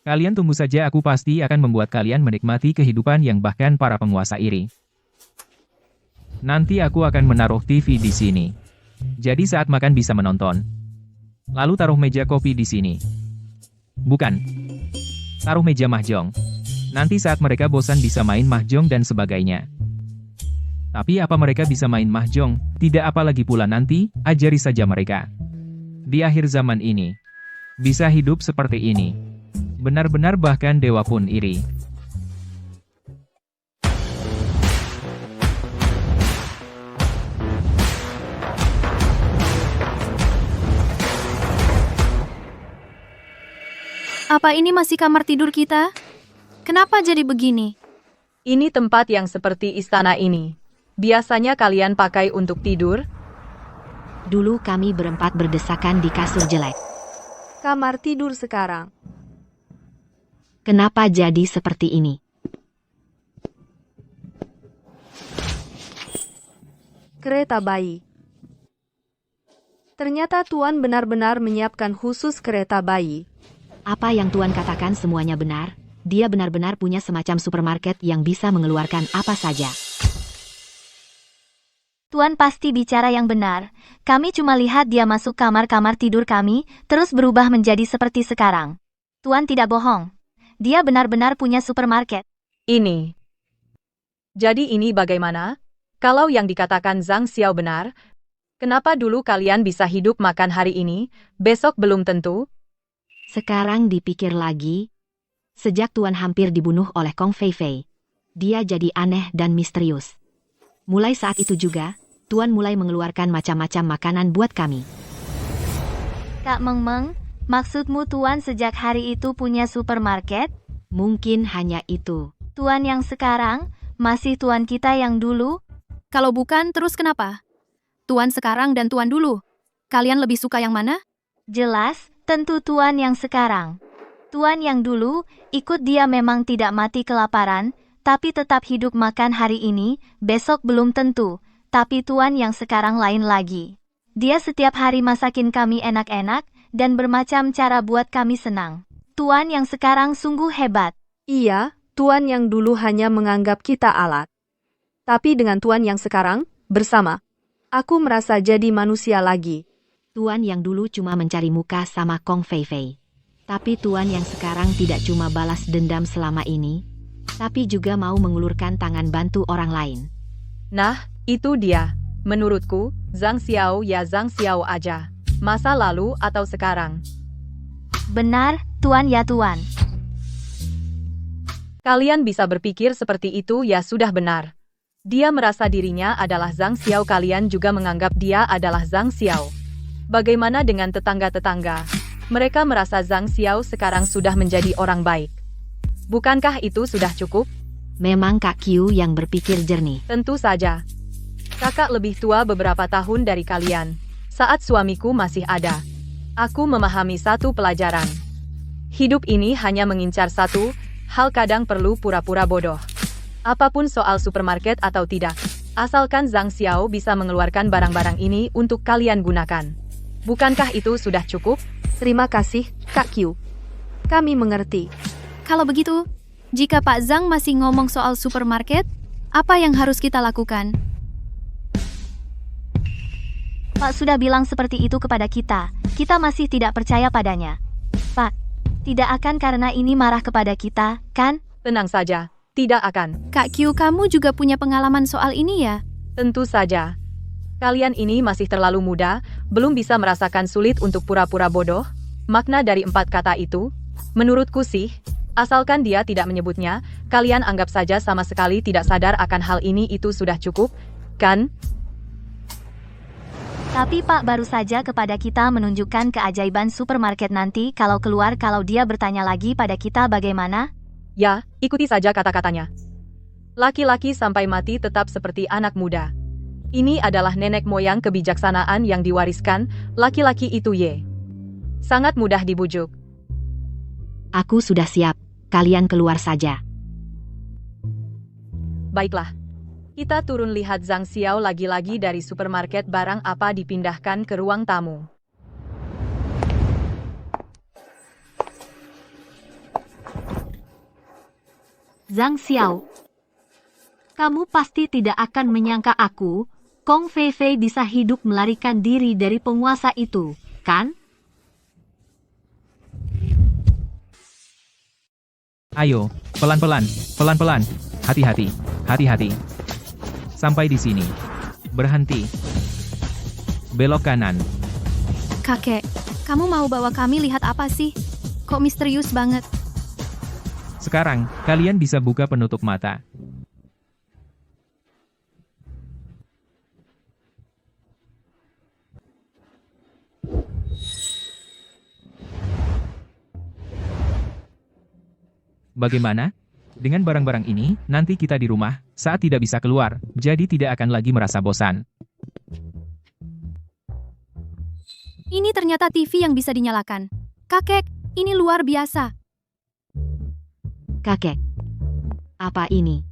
Kalian tunggu saja, aku pasti akan membuat kalian menikmati kehidupan yang bahkan para penguasa iri. Nanti aku akan menaruh TV di sini. Jadi saat makan bisa menonton. Lalu taruh meja kopi di sini. Bukan. Taruh meja mahjong. Nanti saat mereka bosan bisa main mahjong dan sebagainya. Tapi apa mereka bisa main mahjong? Tidak, apalagi pula nanti, ajari saja mereka. Di akhir zaman ini, bisa hidup seperti ini. Benar-benar bahkan dewa pun iri. Apa ini masih kamar tidur kita? Kenapa jadi begini? Ini tempat yang seperti istana ini. Biasanya kalian pakai untuk tidur? Dulu kami berempat berdesakan di kasur jelek. Kamar tidur sekarang. Kenapa jadi seperti ini? Kereta bayi. Ternyata Tuan benar-benar menyiapkan khusus kereta bayi. Apa yang Tuan katakan semuanya benar. Dia benar-benar punya semacam supermarket yang bisa mengeluarkan apa saja. Tuan pasti bicara yang benar. Kami cuma lihat dia masuk kamar-kamar tidur kami, terus berubah menjadi seperti sekarang. Tuan tidak bohong. Dia benar-benar punya supermarket. Ini. Jadi ini bagaimana? Kalau yang dikatakan Zhang Xiao benar, kenapa dulu kalian bisa hidup makan hari ini, besok belum tentu? Sekarang dipikir lagi, sejak Tuan hampir dibunuh oleh Kong Fei Fei, dia jadi aneh dan misterius. Mulai saat itu juga, Tuan mulai mengeluarkan macam-macam makanan buat kami. Kak Meng Meng, maksudmu Tuan sejak hari itu punya supermarket? Mungkin hanya itu. Tuan yang sekarang, masih Tuan kita yang dulu? Kalau bukan, terus kenapa? Tuan sekarang dan Tuan dulu. Kalian lebih suka yang mana? Jelas, tentu Tuan yang sekarang. Tuan yang dulu, ikut dia memang tidak mati kelaparan, tapi tetap hidup makan hari ini, besok belum tentu. Tapi Tuan yang sekarang lain lagi. Dia setiap hari masakin kami enak-enak, dan bermacam cara buat kami senang. Tuan yang sekarang sungguh hebat. Iya, Tuan yang dulu hanya menganggap kita alat. Tapi dengan Tuan yang sekarang, bersama. Aku merasa jadi manusia lagi. Tuan yang dulu cuma mencari muka sama Kong Fei Fei. Tapi Tuan yang sekarang tidak cuma balas dendam selama ini, tapi juga mau mengulurkan tangan bantu orang lain. Nah, itu dia. Menurutku, Zhang Xiao ya Zhang Xiao aja. Masa lalu atau sekarang. Benar, Tuan ya Tuan. Kalian bisa berpikir seperti itu ya sudah benar. Dia merasa dirinya adalah Zhang Xiao, kalian juga menganggap dia adalah Zhang Xiao. Bagaimana dengan tetangga-tetangga? Mereka merasa Zhang Xiao sekarang sudah menjadi orang baik. Bukankah itu sudah cukup? Memang Kak Qiu yang berpikir jernih. Tentu saja. Kakak lebih tua beberapa tahun dari kalian. Saat suamiku masih ada, aku memahami satu pelajaran. Hidup ini hanya mengincar satu hal, kadang perlu pura-pura bodoh. Apapun soal supermarket atau tidak, asalkan Zhang Xiao bisa mengeluarkan barang-barang ini untuk kalian gunakan. Bukankah itu sudah cukup? Terima kasih, Kak Qiu. Kami mengerti. Kalau begitu, jika Pak Zhang masih ngomong soal supermarket, apa yang harus kita lakukan? Pak sudah bilang seperti itu kepada kita. Kita masih tidak percaya padanya. Pak, tidak akan karena ini marah kepada kita, kan? Tenang saja, tidak akan. Kak Qiu, kamu juga punya pengalaman soal ini ya? Tentu saja. Kalian ini masih terlalu muda, belum bisa merasakan sulit untuk pura-pura bodoh. Makna dari 4 kata itu, menurutku sih, asalkan dia tidak menyebutnya, kalian anggap saja sama sekali tidak sadar akan hal ini, itu sudah cukup, kan? Tapi Pak baru saja kepada kita menunjukkan keajaiban supermarket, nanti kalau keluar, kalau dia bertanya lagi pada kita bagaimana? Ya, ikuti saja kata-katanya. Laki-laki sampai mati tetap seperti anak muda. Ini adalah nenek moyang kebijaksanaan yang diwariskan, laki-laki itu ye. Sangat mudah dibujuk. Aku sudah siap, kalian keluar saja. Baiklah. Kita turun lihat Zhang Xiao lagi-lagi dari supermarket, barang apa dipindahkan ke ruang tamu. Zhang Xiao, kamu pasti tidak akan menyangka aku, Kong Fei Fei, bisa hidup melarikan diri dari penguasa itu, kan? Ayo, pelan-pelan, pelan-pelan. Hati-hati, hati-hati. Sampai di sini. Berhenti. Belok kanan. Kakek, kamu mau bawa kami lihat apa sih? Kok misterius banget? Sekarang, kalian bisa buka penutup mata. Bagaimana? Dengan barang-barang ini, nanti kita di rumah, saat tidak bisa keluar, jadi tidak akan lagi merasa bosan. Ini ternyata TV yang bisa dinyalakan. Kakek, ini luar biasa. Kakek, apa ini?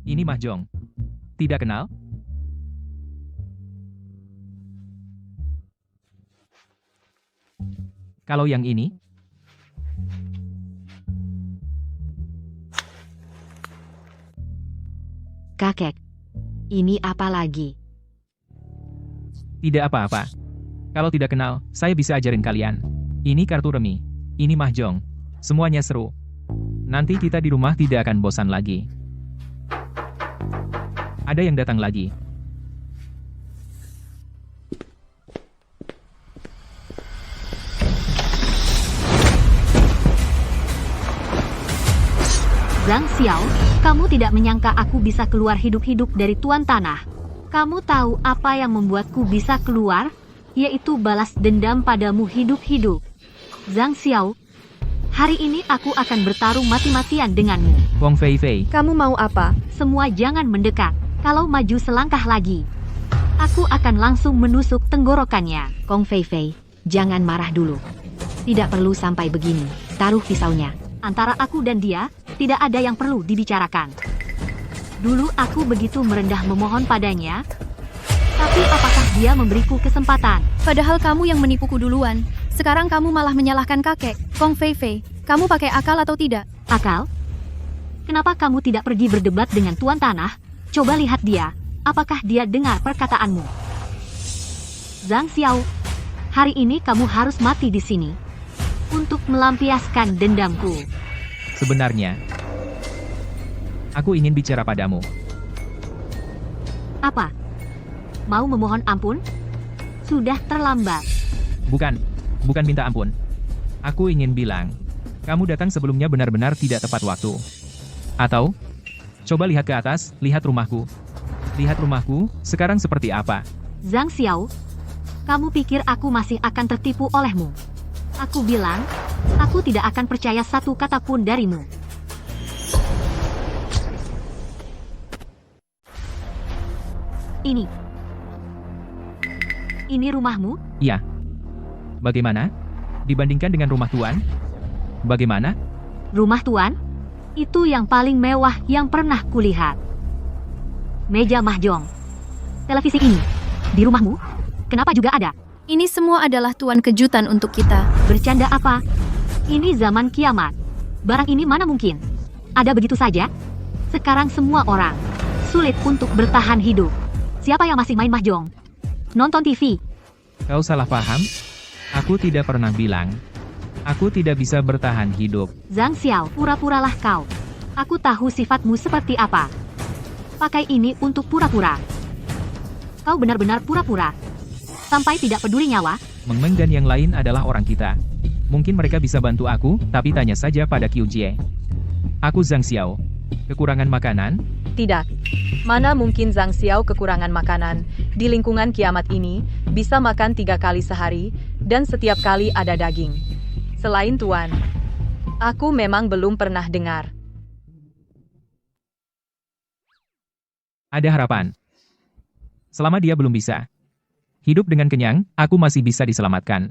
Ini mahjong. Tidak kenal? Kalau yang ini? Kakek, ini apa lagi? Tidak apa-apa. Kalau tidak kenal, saya bisa ajarin kalian. Ini kartu remi. Ini mahjong. Semuanya seru. Nanti kita di rumah tidak akan bosan lagi. Ada yang datang lagi. Zhang Xiao, kamu tidak menyangka aku bisa keluar hidup-hidup dari Tuan Tanah. Kamu tahu apa yang membuatku bisa keluar? Yaitu balas dendam padamu hidup-hidup. Zhang Xiao, hari ini aku akan bertarung mati-matian denganmu. Kong Fei Fei. Kamu mau apa? Semua jangan mendekat. Kalau maju selangkah lagi, aku akan langsung menusuk tenggorokannya. Kong Fei Fei, jangan marah dulu. Tidak perlu sampai begini. Taruh pisaunya. Antara aku dan dia, tidak ada yang perlu dibicarakan. Dulu aku begitu merendah memohon padanya, tapi apakah dia memberiku kesempatan? Padahal kamu yang menipuku duluan. Sekarang kamu malah menyalahkan kakek. Kong Fei Fei, kamu pakai akal atau tidak? Akal? Kenapa kamu tidak pergi berdebat dengan Tuan Tanah? Coba lihat dia. Apakah dia dengar perkataanmu? Zhang Xiao, hari ini kamu harus mati di sini untuk melampiaskan dendamku. Sebenarnya, aku ingin bicara padamu. Apa? Mau memohon ampun? Sudah terlambat. Bukan minta ampun. Aku ingin bilang, kamu datang sebelumnya benar-benar tidak tepat waktu. Atau, coba lihat ke atas, lihat rumahku. Lihat rumahku, sekarang seperti apa? Zhang Xiao, kamu pikir aku masih akan tertipu olehmu? Aku bilang, aku tidak akan percaya satu kata pun darimu. Ini rumahmu? Iya. Bagaimana? Dibandingkan dengan rumah Tuan? Bagaimana? Rumah Tuan? Itu yang paling mewah yang pernah kulihat. Meja mahjong. Televisi ini. Di rumahmu? Kenapa juga ada? Ini semua adalah Tuan kejutan untuk kita. Bercanda apa? Ini zaman kiamat. Barang ini mana mungkin ada begitu saja? Sekarang semua orang sulit untuk bertahan hidup. Siapa yang masih main mahjong? Nonton TV. Kau salah paham? Aku tidak pernah bilang. Aku tidak bisa bertahan hidup. Zhang Xiao, pura-puralah kau. Aku tahu sifatmu seperti apa. Pakai ini untuk pura-pura. Kau benar-benar pura-pura. Sampai tidak peduli nyawa. Meng Meng dan yang lain adalah orang kita. Mungkin mereka bisa bantu aku, tapi tanya saja pada Qiu Jie. Aku Zhang Xiao. Kekurangan makanan? Tidak. Mana mungkin Zhang Xiao kekurangan makanan. Di lingkungan kiamat ini, bisa makan 3 kali sehari, dan setiap kali ada daging. Selain Tuan, aku memang belum pernah dengar. Ada harapan. Selama dia belum bisa hidup dengan kenyang, aku masih bisa diselamatkan.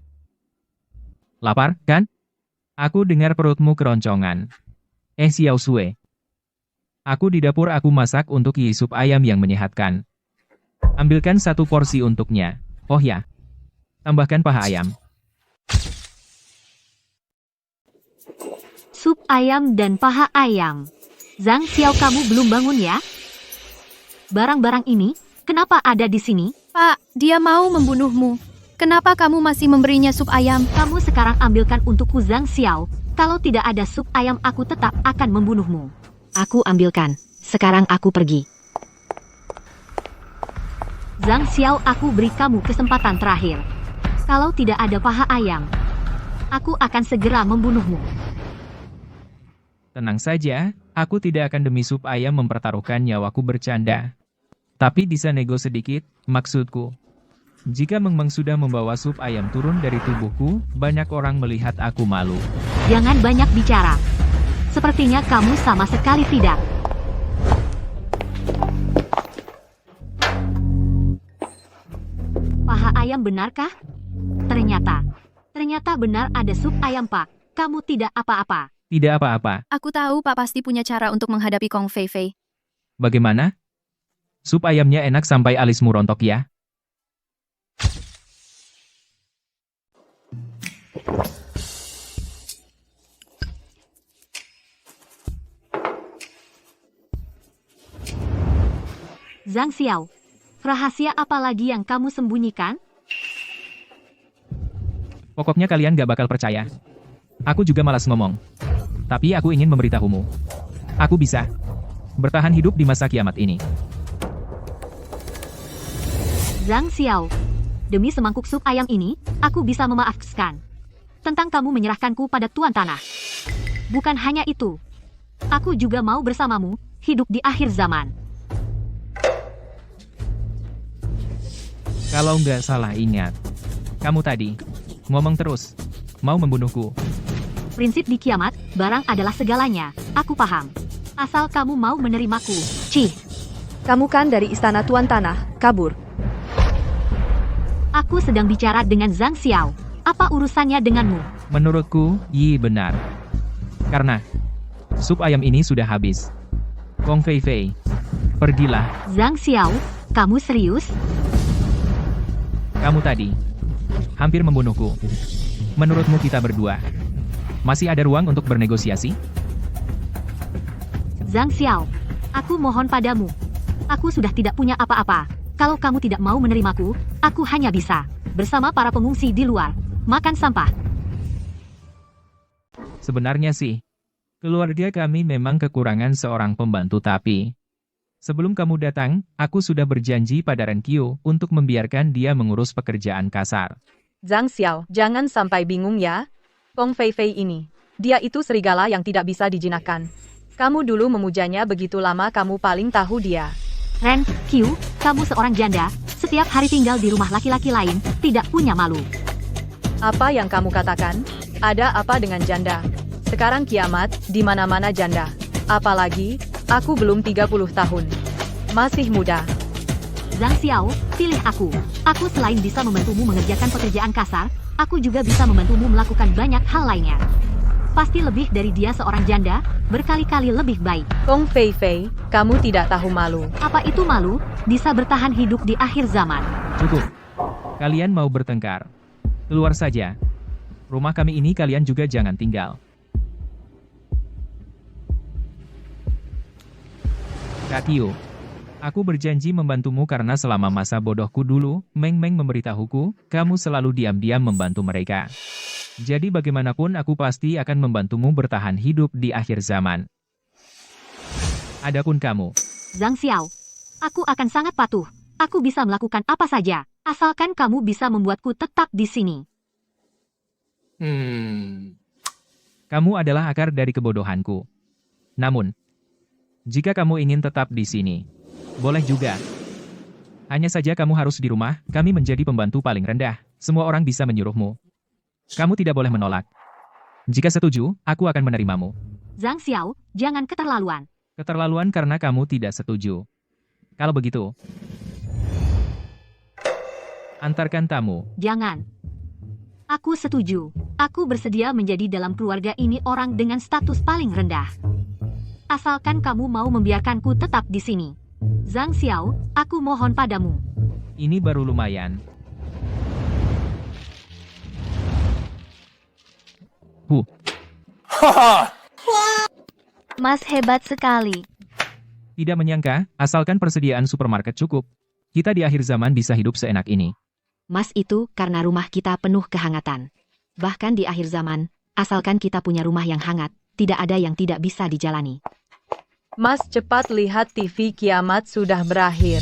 Lapar, kan? Aku dengar perutmu keroncongan. Xiao Sui. Aku di dapur, aku masak untuk Yi sup ayam yang menyehatkan. Ambilkan 1 porsi untuknya. Oh ya. Tambahkan paha ayam. Sup ayam dan paha ayam. Zhang Xiao, kamu belum bangun ya? Barang-barang ini, kenapa ada di sini? Pak, dia mau membunuhmu. Kenapa kamu masih memberinya sup ayam? Kamu sekarang ambilkan untukku, Zhang Xiao. Kalau tidak ada sup ayam, aku tetap akan membunuhmu. Aku ambilkan. Sekarang aku pergi. Zhang Xiao, aku beri kamu kesempatan terakhir. Kalau tidak ada paha ayam, aku akan segera membunuhmu. Tenang saja, aku tidak akan demi sup ayam mempertaruhkan nyawaku, bercanda. Tapi bisa nego sedikit, maksudku. Jika Meng Meng sudah membawa sup ayam turun dari tubuhku, banyak orang melihat aku malu. Jangan banyak bicara. Sepertinya kamu sama sekali tidak. Paha ayam benarkah? Ternyata benar ada sup ayam, Pak. Kamu tidak apa-apa. Tidak apa-apa. Aku tahu Pak pasti punya cara untuk menghadapi Kong Fei Fei. Bagaimana? Sup ayamnya enak sampai alismu rontok ya? Zhang Xiao, rahasia apa lagi yang kamu sembunyikan? Pokoknya kalian gak bakal percaya. Aku juga malas ngomong. Tapi aku ingin memberitahumu. Aku bisa bertahan hidup di masa kiamat ini. Zhang Xiao, demi semangkuk sup ayam ini, aku bisa memaafkan. Tentang kamu menyerahkanku pada Tuan Tanah. Bukan hanya itu. Aku juga mau bersamamu, hidup di akhir zaman. Kalau nggak salah ingat, kamu tadi ngomong terus, mau membunuhku. Prinsip di kiamat, barang adalah segalanya. Aku paham. Asal kamu mau menerimaku. Cih, Kamu kan dari istana Tuan Tanah, kabur. aku sedang bicara dengan Zhang Xiao. Apa urusannya denganmu? Menurutku, Yi benar. Karena sup ayam ini sudah habis. Kong Fei Fei, pergilah. Zhang Xiao, kamu serius? Kamu tadi hampir membunuhku. Menurutmu kita berdua masih ada ruang untuk bernegosiasi? Zhang Xiao, aku mohon padamu. Aku sudah tidak punya apa-apa. Kalau kamu tidak mau menerimaku, aku hanya bisa bersama para pengungsi di luar makan sampah. Sebenarnya sih, keluarga kami memang kekurangan seorang pembantu tapi sebelum kamu datang, aku sudah berjanji pada Renkyu untuk membiarkan dia mengurus pekerjaan kasar. Zhang Xiao, jangan sampai bingung ya. Kong Fei Fei ini, dia itu serigala yang tidak bisa dijinakkan. Kamu dulu memujanya begitu lama, kamu paling tahu dia. Ren, Q, kamu seorang janda, setiap hari tinggal di rumah laki-laki lain, tidak punya malu. Apa yang kamu katakan? Ada apa dengan janda? Sekarang kiamat, di mana-mana janda. Apalagi, aku belum 30 tahun. Masih muda. Zhang Xiao, pilih aku. Aku selain bisa membantumu mengerjakan pekerjaan kasar, aku juga bisa membantumu melakukan banyak hal lainnya. Pasti lebih dari dia seorang janda, berkali-kali lebih baik. Kong Fei Fei, kamu tidak tahu malu. Apa itu malu? Bisa bertahan hidup di akhir zaman. Cukup. Kalian mau bertengkar? Keluar saja. Rumah kami ini kalian juga jangan tinggal. Kakio, aku berjanji membantumu karena selama masa bodohku dulu, Meng Meng memberitahuku, kamu selalu diam-diam membantu mereka. Jadi bagaimanapun aku pasti akan membantumu bertahan hidup di akhir zaman. Adapun kamu, Zhang Xiao, aku akan sangat patuh. Aku bisa melakukan apa saja, asalkan kamu bisa membuatku tetap di sini. Kamu adalah akar dari kebodohanku. Namun, jika kamu ingin tetap di sini, boleh juga. Hanya saja kamu harus di rumah, kami menjadi pembantu paling rendah. Semua orang bisa menyuruhmu. Kamu tidak boleh menolak. Jika setuju, aku akan menerimamu. Zhang Xiao, jangan keterlaluan. Keterlaluan karena kamu tidak setuju. Kalau begitu, antarkan tamu. Jangan. Aku setuju. Aku bersedia menjadi dalam keluarga ini orang dengan status paling rendah. Asalkan kamu mau membiarkanku tetap di sini. Zhang Xiao, aku mohon padamu. Ini baru lumayan. Mas hebat sekali. Tidak menyangka, asalkan persediaan supermarket cukup, kita di akhir zaman bisa hidup seenak ini. Mas itu karena rumah kita penuh kehangatan. Bahkan di akhir zaman, asalkan kita punya rumah yang hangat, tidak ada yang tidak bisa dijalani. Mas cepat lihat TV, kiamat sudah berakhir.